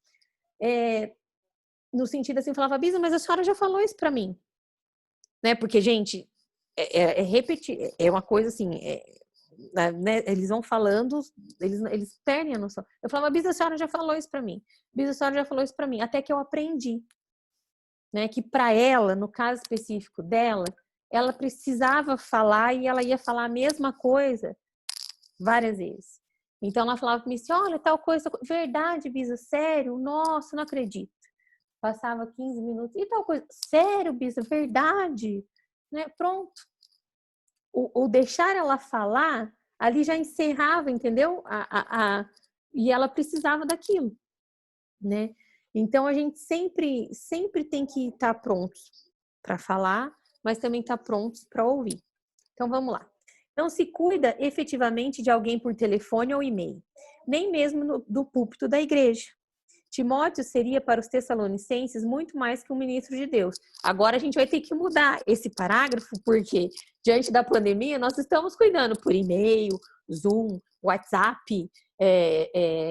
No sentido assim, falava, Bisa, mas a senhora já falou isso pra mim. Né? Porque, gente, repetir, é uma coisa assim... né, eles vão falando, eles perdem a noção. Eu falava, Bisa, a senhora já falou isso pra mim. Bisa, a senhora já falou isso pra mim. Até que eu aprendi, né, que para ela, no caso específico dela, ela precisava falar e ela ia falar a mesma coisa várias vezes. Então ela falava pra mim assim, olha, tal coisa, verdade, Bisa, sério? Nossa, não acredito. Passava 15 minutos, e tal coisa, sério, Bisa, verdade? Né? Pronto. O deixar ela falar, ali já encerrava, entendeu? E ela precisava daquilo, né? Então, a gente sempre tem que estar prontos para falar, mas também estar prontos para ouvir. Então, vamos lá. Não se cuida efetivamente de alguém por telefone ou e-mail, nem mesmo do púlpito da igreja. Timóteo seria para os tessalonicenses muito mais que um ministro de Deus. Agora a gente vai ter que mudar esse parágrafo, porque diante da pandemia nós estamos cuidando por e-mail, Zoom, WhatsApp,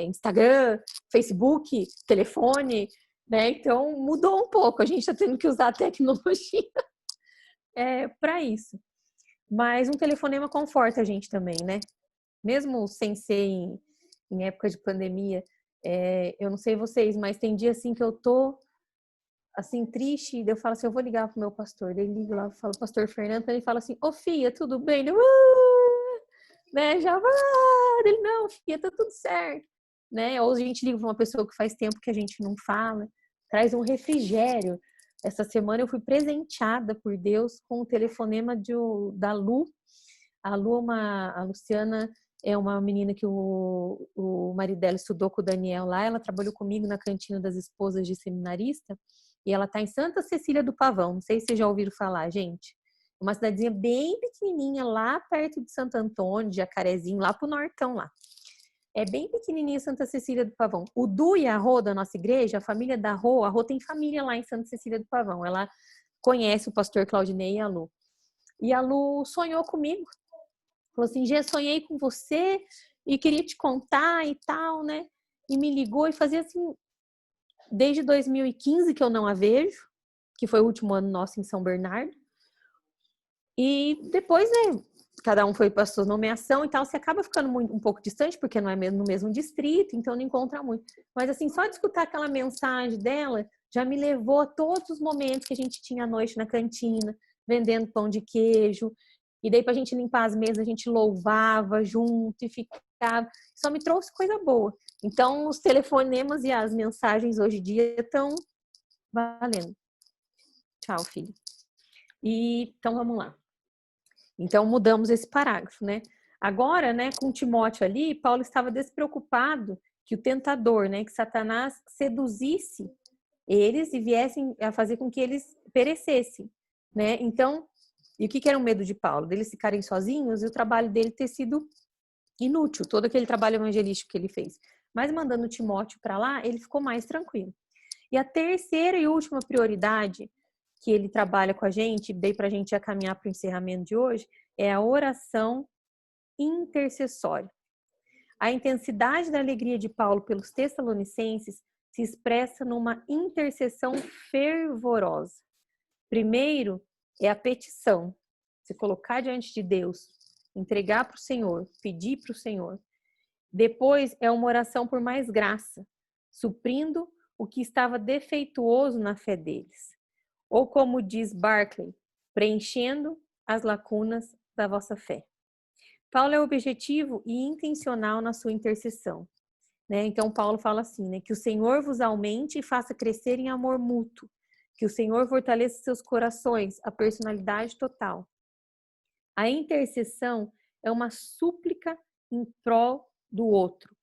Instagram, Facebook, telefone, né? Então mudou um pouco, a gente está tendo que usar a tecnologia para isso. Mas um telefonema conforta a gente também, né? Mesmo sem ser em época de pandemia. Eu não sei vocês, mas tem dia assim que eu tô assim triste, e eu falo assim, eu vou ligar pro meu pastor. Daí ligo lá, falo, pastor Fernando, ele fala assim, ô Fia, tudo bem? Ele, né, já vai, ele, não, Fia, tá tudo certo, né? Ou a gente liga pra uma pessoa que faz tempo que a gente não fala, traz um refrigério, essa semana eu fui presenteada por Deus com o telefonema da Lu. A Luciana é uma menina que o marido dela estudou com o Daniel lá. Ela trabalhou comigo na cantina das esposas de seminarista. E ela está em Santa Cecília do Pavão. Não sei se vocês já ouviram falar, gente. Uma cidadezinha bem pequenininha, lá perto de Santo Antônio, de Jacarezinho, lá pro nortão lá. É bem pequenininha Santa Cecília do Pavão. O Du e a Rô da nossa igreja, a família da Rô, a Rô tem família lá em Santa Cecília do Pavão. Ela conhece o pastor Claudinei e a Lu. E a Lu sonhou comigo. Falou assim, Gê, sonhei com você e queria te contar e tal, né? E me ligou e fazia assim, desde 2015 que eu não a vejo, que foi o último ano nosso em São Bernardo. E depois, né, cada um foi para sua nomeação e tal, você acaba ficando um pouco distante, porque não é no mesmo distrito, então não encontra muito. Mas assim, só de escutar aquela mensagem dela, já me levou a todos os momentos que a gente tinha à noite na cantina, vendendo pão de queijo. E daí, pra gente limpar as mesas, a gente louvava junto e ficava. Só me trouxe coisa boa. Então, os telefonemas e as mensagens hoje em dia estão valendo. Tchau, filho. Então, vamos lá. Então, mudamos esse parágrafo, né? Agora, né, com Timóteo ali, Paulo estava despreocupado que o tentador, né, que Satanás seduzisse eles e viessem a fazer com que eles perecessem, né? Então, e o que era o medo de Paulo? Deles ficarem sozinhos e o trabalho dele ter sido inútil, todo aquele trabalho evangelístico que ele fez. Mas mandando Timóteo para lá, ele ficou mais tranquilo. E a terceira e última prioridade que ele trabalha com a gente, daí para a gente já caminhar para o encerramento de hoje, é a oração intercessória. A intensidade da alegria de Paulo pelos Tessalonicenses se expressa numa intercessão fervorosa. Primeiro é a petição, se colocar diante de Deus, entregar para o Senhor, pedir para o Senhor. Depois é uma oração por mais graça, suprindo o que estava defeituoso na fé deles. Ou como diz Barclay, preenchendo as lacunas da vossa fé. Paulo é objetivo e intencional na sua intercessão, né? Então Paulo fala assim, né? Que o Senhor vos aumente e faça crescer em amor mútuo, que o Senhor fortaleça seus corações, a personalidade total. A intercessão é uma súplica em prol do outro,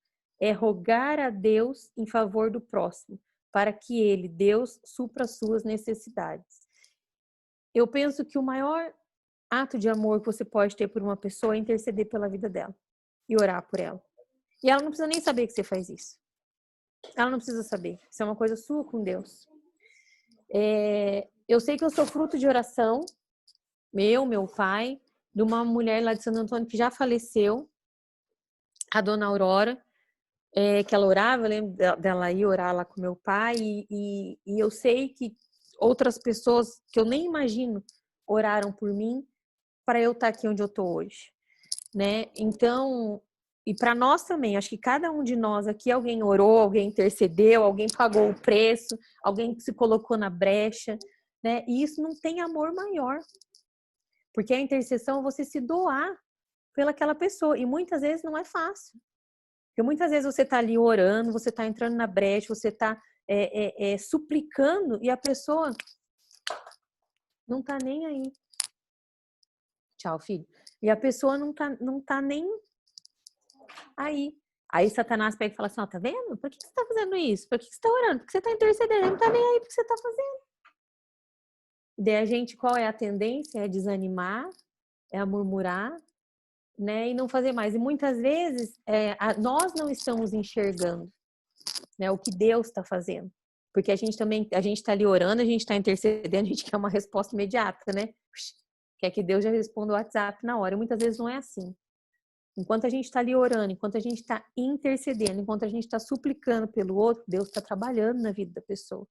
é rogar a Deus em favor do próximo, para que ele, Deus, supra as suas necessidades. Eu penso que o maior ato de amor que você pode ter por uma pessoa é interceder pela vida dela e orar por ela. E ela não precisa nem saber que você faz isso. Ela não precisa saber. Isso é uma coisa sua com Deus. Eu sei que eu sou fruto de oração, meu pai, de uma mulher lá de Santo Antônio que já faleceu, a dona Aurora, que ela orava, eu lembro dela ir orar lá com meu pai, e eu sei que outras pessoas que eu nem imagino oraram por mim para eu estar aqui onde eu estou hoje, né? Então, e para nós também, acho que cada um de nós aqui, alguém orou, alguém intercedeu, alguém pagou o preço, alguém se colocou na brecha, né? E isso não tem amor maior, porque a intercessão é você se doar pelaquela pessoa, e muitas vezes não é fácil. Porque muitas vezes você está ali orando, você está entrando na brecha, você está suplicando e a pessoa não está nem aí. Tchau, filho. E a pessoa não tá nem aí. Aí Satanás pega e fala assim, ó, tá vendo? Por que você tá fazendo isso? Por que você tá orando? Por que você tá intercedendo? Ele não tá nem aí porque você tá fazendo. Daí a gente, qual é a tendência? É desanimar, é murmurar, né? E não fazer mais. E muitas vezes nós não estamos enxergando, né, o que Deus está fazendo. Porque a gente está ali orando, a gente está intercedendo, a gente quer uma resposta imediata, né? Quer que Deus já responda o WhatsApp na hora. E muitas vezes não é assim. Enquanto a gente está ali orando, enquanto a gente está intercedendo, enquanto a gente está suplicando pelo outro, Deus está trabalhando na vida da pessoa.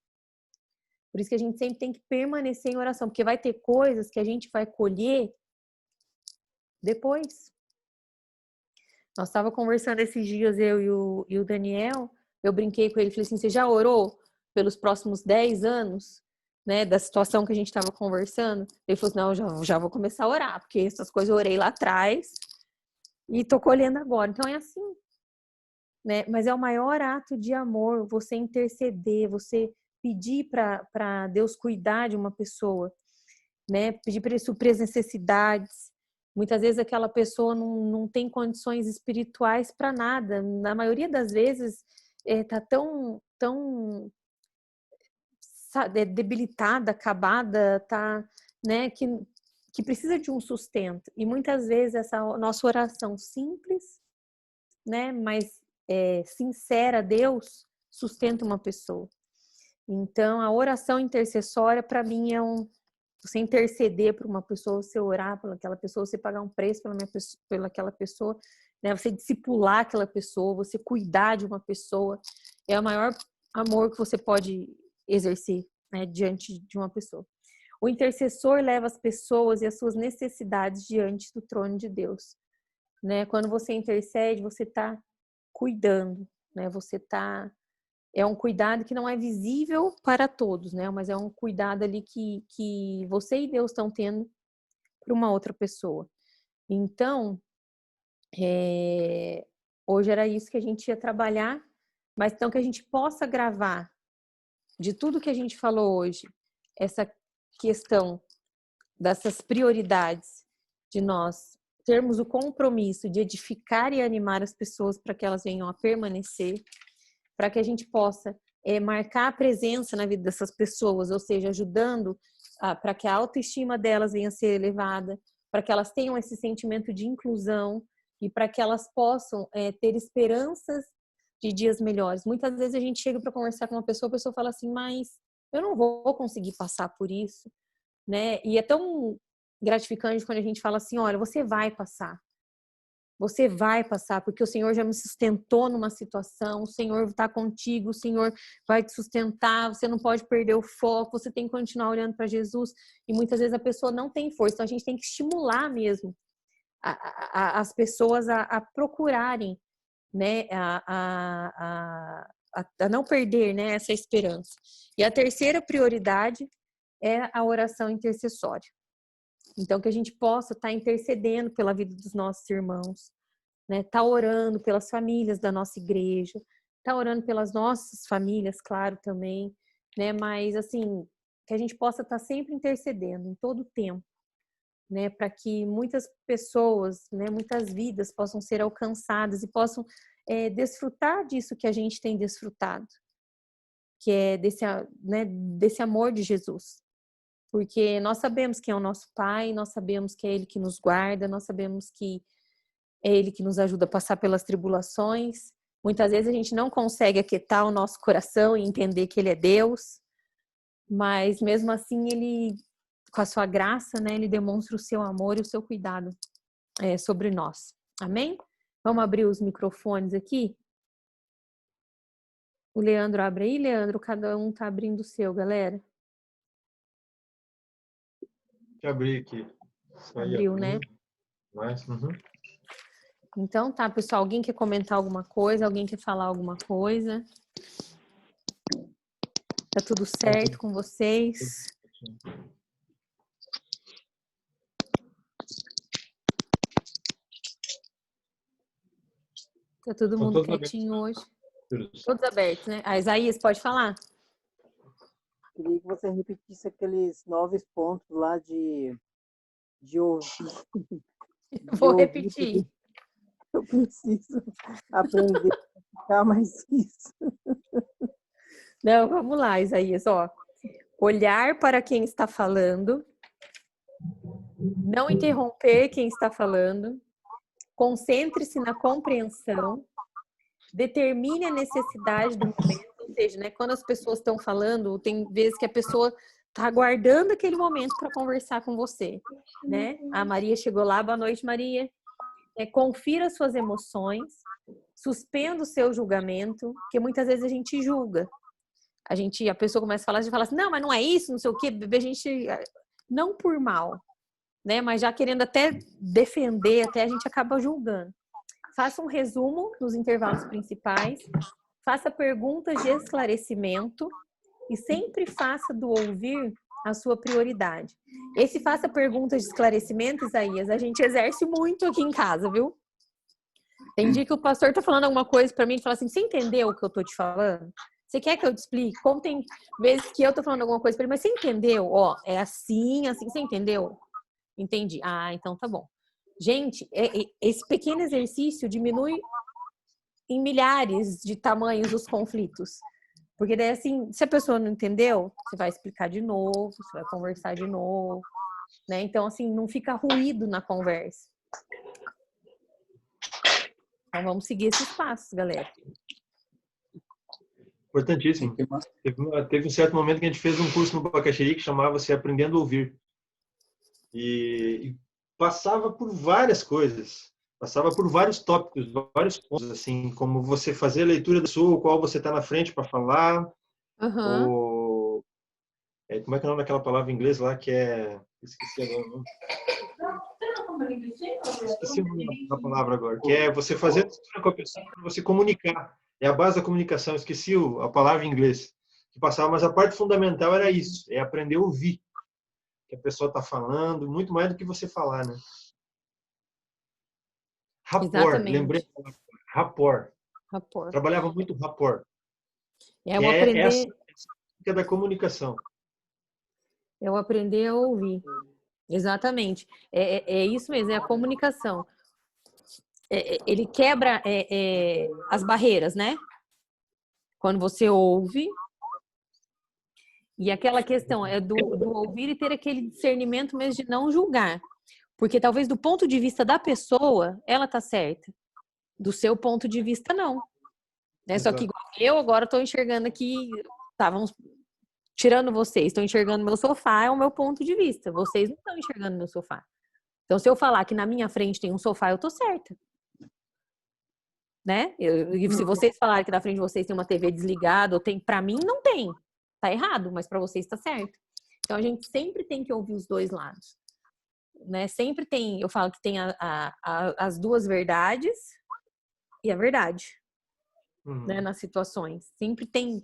Por isso que a gente sempre tem que permanecer em oração, porque vai ter coisas que a gente vai colher depois. Nós estávamos conversando esses dias, eu e o Daniel, eu brinquei com ele, falei assim, você já orou pelos próximos 10 anos, né, da situação que a gente estava conversando? Ele falou assim, não, já vou começar a orar, porque essas coisas eu orei lá atrás e tô colhendo agora. Então é assim, né? Mas é o maior ato de amor, você interceder, você pedir para Deus cuidar de uma pessoa, né? Pedir para Ele suprir as necessidades. Muitas vezes aquela pessoa não tem condições espirituais para nada. Na maioria das vezes tá tão debilitada, acabada, tá, né? Que precisa de um sustento. E muitas vezes essa nossa oração simples, né? Mas sincera a Deus sustenta uma pessoa. Então, a oração intercessória, para mim, você interceder por uma pessoa, você orar por aquela pessoa, você pagar um preço pelaquela pessoa, né? Você discipular aquela pessoa, você cuidar de uma pessoa, é o maior amor que você pode exercer, né, diante de uma pessoa. O intercessor leva as pessoas e as suas necessidades diante do trono de Deus, né? Quando você intercede, você está cuidando, né? É um cuidado que não é visível para todos, né? Mas é um cuidado ali que você e Deus estão tendo para uma outra pessoa. Então, hoje era isso que a gente ia trabalhar, mas então que a gente possa gravar de tudo que a gente falou hoje, essa questão dessas prioridades de nós termos o compromisso de edificar e animar as pessoas para que elas venham a permanecer, para que a gente possa marcar a presença na vida dessas pessoas, ou seja, ajudando para que a autoestima delas venha a ser elevada, para que elas tenham esse sentimento de inclusão e para que elas possam ter esperanças de dias melhores. Muitas vezes a gente chega para conversar com uma pessoa, a pessoa fala assim, mas eu não vou conseguir passar por isso, né? E é tão gratificante quando a gente fala assim, olha, você vai passar. Você vai passar, porque o Senhor já me sustentou numa situação, o Senhor está contigo, o Senhor vai te sustentar, você não pode perder o foco, você tem que continuar olhando para Jesus. E muitas vezes a pessoa não tem força, então a gente tem que estimular mesmo as pessoas a procurarem, né, a não perder, né, essa esperança. E a terceira prioridade é a oração intercessória. Então, que a gente possa estar intercedendo pela vida dos nossos irmãos, né? Tá orando pelas famílias da nossa igreja, tá orando pelas nossas famílias, claro, também, né? Mas, assim, que a gente possa estar sempre intercedendo em todo o tempo, né? Para que muitas pessoas, né? Muitas vidas possam ser alcançadas e possam desfrutar disso que a gente tem desfrutado, que é desse amor de Jesus. Porque nós sabemos que é o nosso Pai, nós sabemos que é Ele que nos guarda, nós sabemos que é Ele que nos ajuda a passar pelas tribulações. Muitas vezes a gente não consegue aquietar o nosso coração e entender que Ele é Deus, mas mesmo assim Ele, com a sua graça, né, Ele demonstra o seu amor e o seu cuidado sobre nós. Amém? Vamos abrir os microfones aqui? O Leandro abre aí, Leandro, cada um tá abrindo o seu, galera. Que abri aqui. Abriu, né? Mas, Então tá, pessoal, alguém quer comentar alguma coisa? Alguém quer falar alguma coisa? Tá tudo certo com vocês? Tá todo mundo quietinho hoje? Todos abertos, né? A Isaías, pode falar? Queria que você repetisse aqueles 9 pontos lá de ouvir. Vou repetir. Eu preciso aprender a ficar mais isso. Não, vamos lá, Isaías, ó. Olhar para quem está falando, não interromper quem está falando, concentre-se na compreensão, determine a necessidade do momento, ou seja, né, quando as pessoas estão falando, tem vezes que a pessoa está aguardando aquele momento para conversar com você, né? A Maria chegou lá, boa noite, Maria. Confira suas emoções, suspenda o seu julgamento, porque muitas vezes a gente julga. A pessoa começa a falar, a gente fala assim, não, mas não é isso, não sei o quê, a gente, não por mal, né? Mas já querendo até defender, até a gente acaba julgando. Faça um resumo nos intervalos principais, faça perguntas de esclarecimento e sempre faça do ouvir a sua prioridade. Esse faça perguntas de esclarecimento, Isaías, a gente exerce muito aqui em casa, viu? Tem dia que o pastor tá falando alguma coisa para mim e fala assim, você entendeu o que eu tô te falando? Você quer que eu te explique? Como tem vezes que eu tô falando alguma coisa pra ele, mas você entendeu? Ó, é assim, assim, você entendeu? Entendi. Ah, então tá bom. Gente, esse pequeno exercício diminui em milhares de tamanhos os conflitos. Porque daí, assim, se a pessoa não entendeu, você vai explicar de novo, você vai conversar de novo, né? Então, assim, não fica ruído na conversa. Então, vamos seguir esses passos, galera. Importantíssimo. Teve um certo momento que a gente fez um curso no Bacaxiri que chamava-se Aprendendo a Ouvir. E passava por várias coisas. Passava por vários tópicos, vários pontos, assim, como você fazer a leitura da sua, qual você está na frente para falar, ou... como é que é o nome daquela palavra em inglês lá que é... Esqueci agora o nome. Esqueci o nome da palavra agora. Que é você fazer a leitura com a pessoa para você comunicar. É a base da comunicação. Esqueci a palavra em inglês que passava, mas a parte fundamental era isso, é aprender a ouvir o que a pessoa está falando, muito mais do que você falar, né? Rapport, lembrei. Rapport. Trabalhava muito rapport. Eu aprender... essa é da comunicação. Eu aprender a ouvir. Exatamente. É isso mesmo, é a comunicação. Ele quebra as barreiras, né? Quando você ouve. E aquela questão é do ouvir e ter aquele discernimento mesmo de não julgar. Porque talvez do ponto de vista da pessoa, ela tá certa. Do seu ponto de vista, não. Né? Só que eu agora estou enxergando aqui, vamos tirando vocês, estou enxergando meu sofá, é o meu ponto de vista. Vocês não estão enxergando meu sofá. Então, se eu falar que na minha frente tem um sofá, eu tô certa. Né? E se vocês falarem que na frente de vocês tem uma TV desligada, ou tem, para mim não tem. Tá errado, mas para vocês tá certo. Então, a gente sempre tem que ouvir os dois lados. Né? Sempre tem, eu falo que tem as duas verdades e a verdade. Né? Nas situações. Sempre tem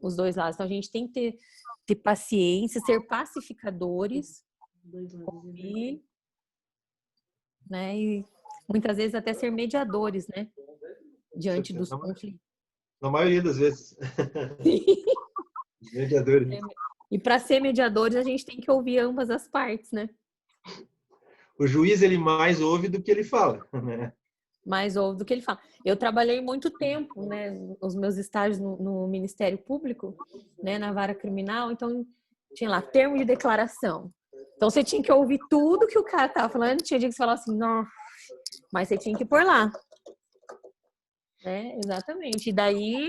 os dois lados. Então, a gente tem que ter paciência, ser pacificadores, ouvir, né? E muitas vezes até ser mediadores, né? Diante dos conflitos. Na maioria das vezes. Mediadores. E para ser mediadores, a gente tem que ouvir ambas as partes, né? O juiz, ele mais ouve do que ele fala, né? Mais ouve do que ele fala. Eu trabalhei muito tempo, né? Os meus estágios no Ministério Público, né? Na vara criminal, então tinha lá termo de declaração. Então você tinha que ouvir tudo que o cara tava falando, tinha dia que você falava assim, não, mas você tinha que pôr lá. Né? Exatamente. E daí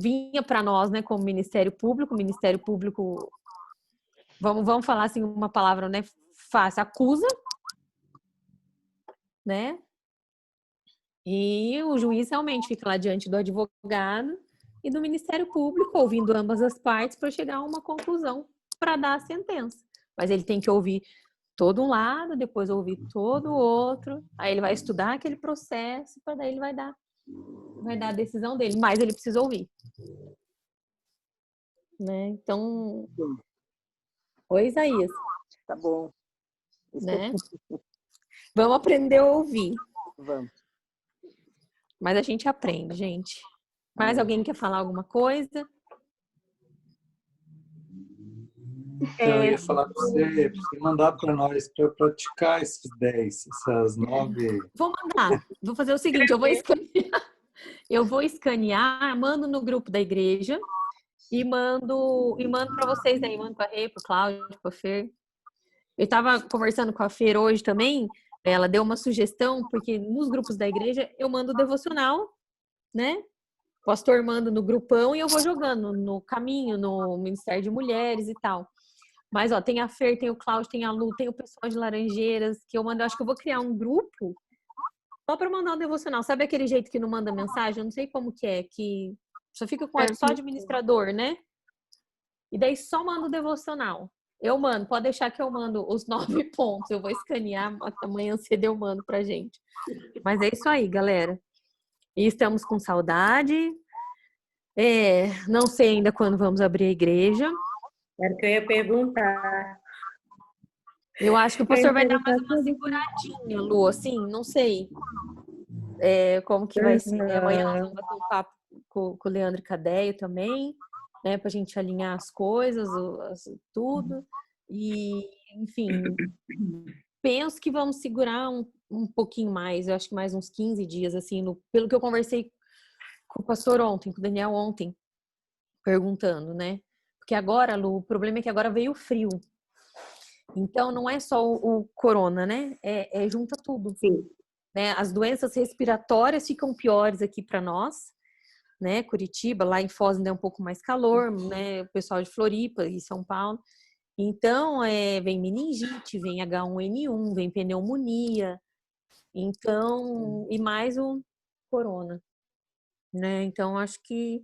vinha para nós, né, como Ministério Público, vamos falar assim uma palavra, né, fácil, acusa, né? E o juiz realmente fica lá diante do advogado e do Ministério Público, ouvindo ambas as partes para chegar a uma conclusão para dar a sentença. Mas ele tem que ouvir todo um lado, depois ouvir todo o outro, aí ele vai estudar aquele processo, para daí ele vai dar a decisão dele, mas ele precisa ouvir. Né? Então, oi, Isaías. Tá bom. Né? Vamos aprender a ouvir. Vamos. Mas a gente aprende, gente. Mais alguém quer falar alguma coisa? Eu ia falar para você mandar para nós para praticar essas 9. Vou mandar. Vou fazer o seguinte, eu vou escanear, mando no grupo da igreja e mando para vocês aí, mando para a Rê, para o Cláudio, para a Fer. Eu estava conversando com a Fer hoje também, ela deu uma sugestão, porque nos grupos da igreja eu mando devocional, né? O pastor manda no grupão e eu vou jogando no caminho, no Ministério de Mulheres e tal. Mas, ó, tem a Fer, tem o Cláudio, tem a Lu, tem o pessoal de Laranjeiras, que eu mando. Eu acho que eu vou criar um grupo só para mandar um devocional. Sabe aquele jeito que não manda mensagem? Eu não sei como que é, que só fica com só administrador, né? E daí só manda o devocional. Eu mando, pode deixar que eu mando os 9 pontos. Eu vou escanear, amanhã cedo eu mando pra gente. Mas é isso aí, galera. E estamos com saudade. Não sei ainda quando vamos abrir a igreja. Era o que eu ia perguntar. Eu acho que o pastor vai dar mais uma seguradinha, Lu, assim, não sei como que vai ser. Amanhã nós vamos bater um papo com o Leandro e com a Deia também, né, para a gente alinhar as coisas, tudo. E, enfim, penso que vamos segurar um pouquinho mais, eu acho que mais uns 15 dias, assim, pelo que eu conversei com o pastor ontem, com o Daniel ontem, perguntando, né? Porque agora, Lu, o problema é que agora veio o frio. Então, não é só o corona, né? Junta tudo. Sim. Né? As doenças respiratórias ficam piores aqui para nós, né? Curitiba, lá em Foz ainda é um pouco mais calor, né? O pessoal de Floripa e São Paulo. Então, vem meningite, vem H1N1, vem pneumonia, então, e mais o corona, né? Então, acho que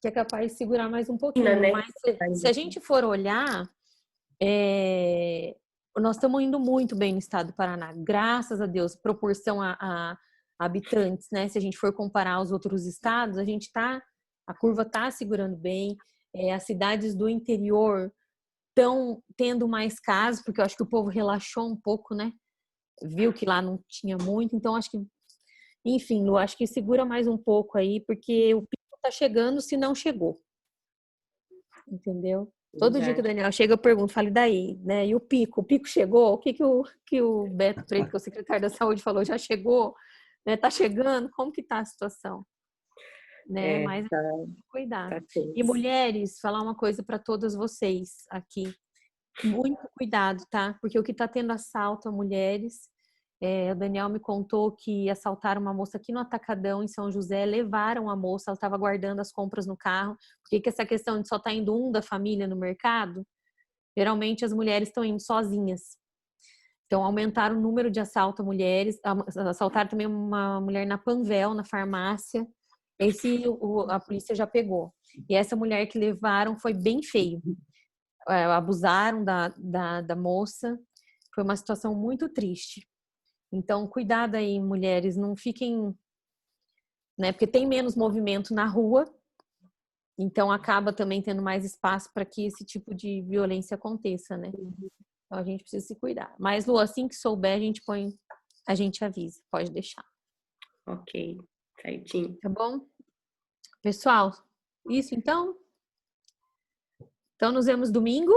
é capaz de segurar mais um pouquinho. Né? Mas se a gente for olhar, nós estamos indo muito bem no estado do Paraná, graças a Deus, proporção a habitantes, né? Se a gente for comparar aos outros estados, a curva tá segurando bem. As cidades do interior estão tendo mais casos, porque eu acho que o povo relaxou um pouco, né? Viu que lá não tinha muito, então acho que, enfim, eu acho que segura mais um pouco aí, porque o pico tá chegando se não chegou. Entendeu? Todo dia que o Daniel chega, eu pergunto, falo, e daí, né? E o pico? O pico chegou? O que o Beto Preto, que é o secretário da Saúde, falou? Já chegou? Né? Tá chegando? Como que tá a situação? Né? Mas cuidar. E mulheres, falar uma coisa para todas vocês aqui. Muito cuidado, tá? Porque o que tá tendo assalto a mulheres, o Daniel me contou que assaltaram uma moça aqui no Atacadão, em São José, levaram a moça, ela estava guardando as compras no carro. Por que essa questão de só tá indo um da família no mercado? Geralmente as mulheres estão indo sozinhas. Então aumentaram o número de assalto a mulheres, assaltaram também uma mulher na Panvel, na farmácia. A polícia já pegou. E essa mulher que levaram foi bem feio. Abusaram da moça. Foi uma situação muito triste. Então, cuidado aí, mulheres, não fiquem, né? Porque tem menos movimento na rua, então acaba também tendo mais espaço para que esse tipo de violência aconteça, né? Então a gente precisa se cuidar. Mas, Lu, assim que souber, a gente avisa, pode deixar. Ok, certinho. Tá bom? Pessoal, isso então? Então nos vemos domingo,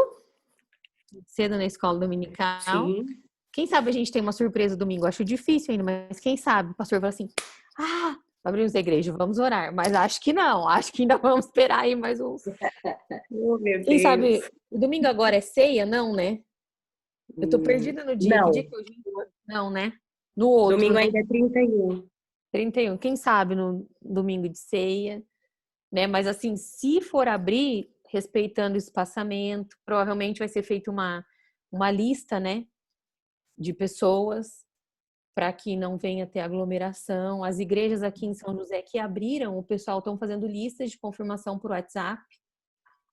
cedo na escola dominical. Sim. Quem sabe a gente tem uma surpresa domingo? Acho difícil ainda, mas quem sabe? O pastor fala assim, abrimos a igreja, vamos orar. Mas acho que não, acho que ainda vamos esperar aí mais uns. Oh, meu Quem Deus. sabe, o domingo agora é ceia? Não, né? Eu tô perdida no dia. Não. Que dia que hoje? Não, né? No outro. Domingo né? ainda é 31. 31. Quem sabe no domingo de ceia, né? Mas assim, se for abrir, respeitando o espaçamento, provavelmente vai ser feita uma lista, né? De pessoas para que não venha ter aglomeração. As igrejas aqui em São José que abriram, o pessoal estão fazendo listas de confirmação por WhatsApp.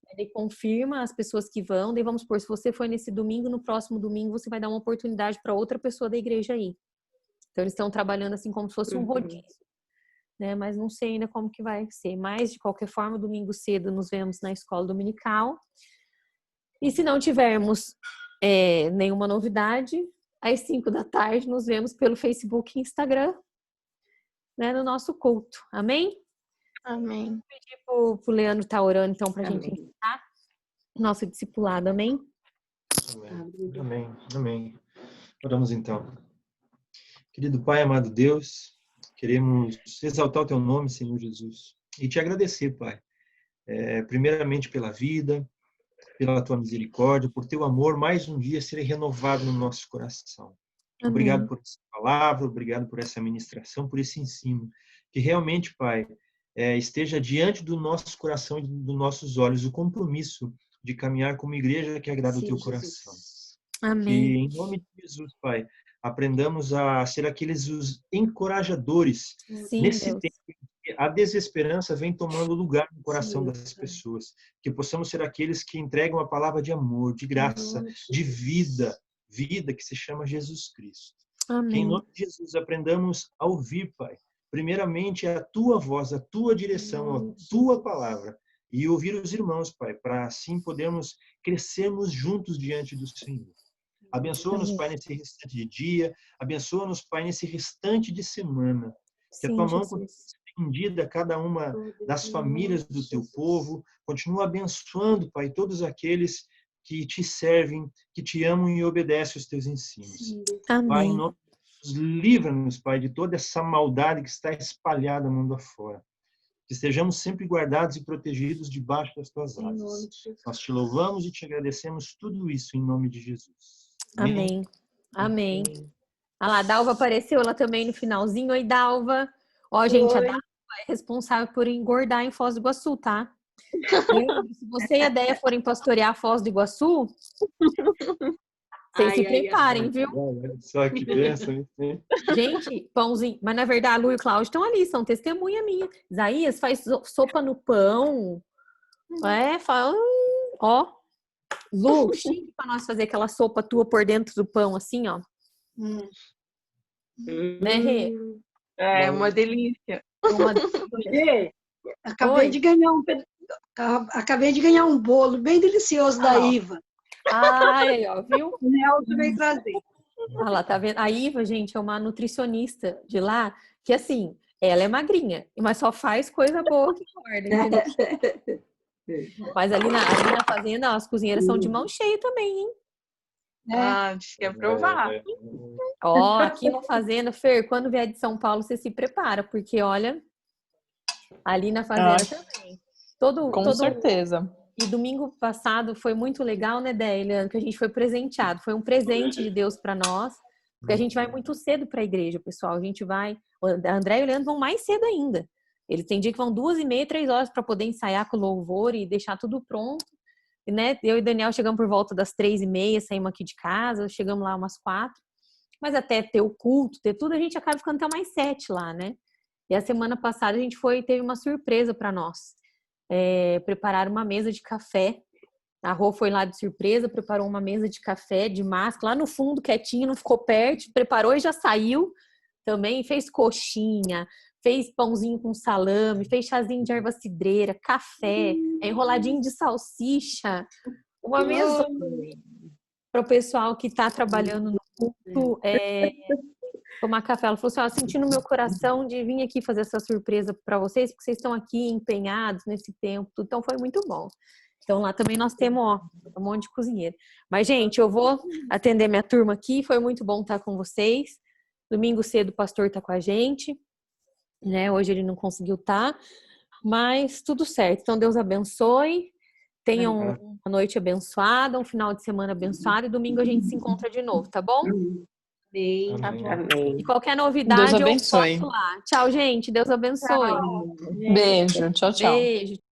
Ele confirma as pessoas que vão. Daí vamos supor, se você foi nesse domingo, no próximo domingo você vai dar uma oportunidade para outra pessoa da igreja aí. Então eles estão trabalhando assim como se fosse um rodízio, né? Mas não sei ainda como que vai ser. Mas de qualquer forma, domingo cedo nos vemos na escola dominical. E se não tivermos nenhuma novidade, às 5 da tarde nos vemos pelo Facebook e Instagram, né, no nosso culto. Amém? Amém. Vou pedir pro Leandro estar orando, então, para a gente encerrar nosso discipulado. Amém? Amém. Amém. Oramos então. Querido Pai, amado Deus, queremos exaltar o Teu nome, Senhor Jesus, e Te agradecer, Pai, primeiramente pela vida, pela Tua misericórdia, por Teu amor, mais um dia ser renovado no nosso coração. Amém. Obrigado por essa palavra, obrigado por essa ministração, por esse ensino, que realmente, Pai, esteja diante do nosso coração e dos nossos olhos o compromisso de caminhar como igreja que agrada o Teu coração. Amém. Que, em nome de Jesus, Pai, aprendamos a ser aqueles os encorajadores. Sim, nesse Deus. tempo em que a desesperança vem tomando lugar no coração das pessoas. Que possamos ser aqueles que entregam a palavra de amor, de graça, de vida que se chama Jesus Cristo. Amém. Que, em nome de Jesus, aprendamos a ouvir, Pai, primeiramente a Tua voz, a Tua direção, a Tua palavra, e ouvir os irmãos, Pai, para assim podermos crescermos juntos diante do Senhor. Abençoa-nos, Pai, nesse restante de dia. Abençoa-nos, Pai, nesse restante de semana. Que a Tua mão continue estendida a cada uma das famílias do teu povo. Continua abençoando, Pai, todos aqueles que te servem, que te amam e obedecem os teus ensinos. Pai, em Amém. nome de Jesus, livra-nos, Pai, de toda essa maldade que está espalhada mundo afora. Que estejamos sempre guardados e protegidos debaixo das tuas asas. Nós te louvamos e te agradecemos tudo isso em nome de Jesus. Amém. Amém. Ah lá, a Dalva apareceu ela também no finalzinho. Oi, Dalva. Ó, gente, a Oi. Dalva é responsável por engordar em Foz do Iguaçu, tá? Se você e a Deia forem pastorear Foz do Iguaçu, vocês se preparem, viu? Olha só que bênção, hein? Gente, pãozinho. Mas na verdade, a Lu e o Cláudio estão ali, são testemunha minha. Isaías faz sopa no pão. Fala, ó. Lu, chique pra nós fazer aquela sopa tua por dentro do pão, assim, ó. Né, Rê? É uma delícia. Uma... Rê, acabei de ganhar um bolo bem delicioso da Iva. Ai, ó, viu? O Nelson veio trazer. Olha lá, tá vendo? A Iva, gente, é uma nutricionista de lá, que assim, ela é magrinha, mas só faz coisa boa que engorda, entendeu? Mas ali na fazenda, ó, as cozinheiras são de mão cheia também, hein? Ah, a gente quer provar. Ó, aqui na fazenda, Fer, quando vier de São Paulo, você se prepara, porque olha, ali na fazenda também. Com certeza. E domingo passado foi muito legal, né, Délia? Que a gente foi presenteado. Foi um presente de Deus para nós, porque a gente vai muito cedo para a igreja, pessoal. A gente vai. O André e o Leandro vão mais cedo ainda. Eles têm dia que vão 2h30, 3 horas para poder ensaiar com o louvor e deixar tudo pronto. E, né, eu e o Daniel chegamos por volta das 3h30, saímos aqui de casa, chegamos lá umas 4. Mas até ter o culto, ter tudo, a gente acaba ficando até mais 7 lá, né? E a semana passada a gente teve uma surpresa para nós. Prepararam uma mesa de café. A Rô foi lá de surpresa, preparou uma mesa de café de máscara lá no fundo, quietinho, não ficou perto, preparou e já saiu também, fez coxinha, fez pãozinho com salame, fez chazinho de erva cidreira, café, enroladinho de salsicha, uma mesa para o pessoal que está trabalhando no culto tomar café. Ela falou assim, senti no meu coração de vir aqui fazer essa surpresa para vocês, porque vocês estão aqui empenhados nesse tempo, então foi muito bom. Então lá também nós temos um monte de cozinheiro. Mas, gente, eu vou atender minha turma aqui, foi muito bom estar com vocês. Domingo cedo o pastor está com a gente, né? Hoje ele não conseguiu estar, mas tudo certo. Então Deus abençoe, tenham uma noite abençoada, um final de semana abençoado e domingo a gente se encontra de novo, tá bom? Amém. Amém. E qualquer novidade, Deus abençoe. eu posto lá. Tchau, gente. Deus abençoe. Beijo. Tchau, tchau. Beijo.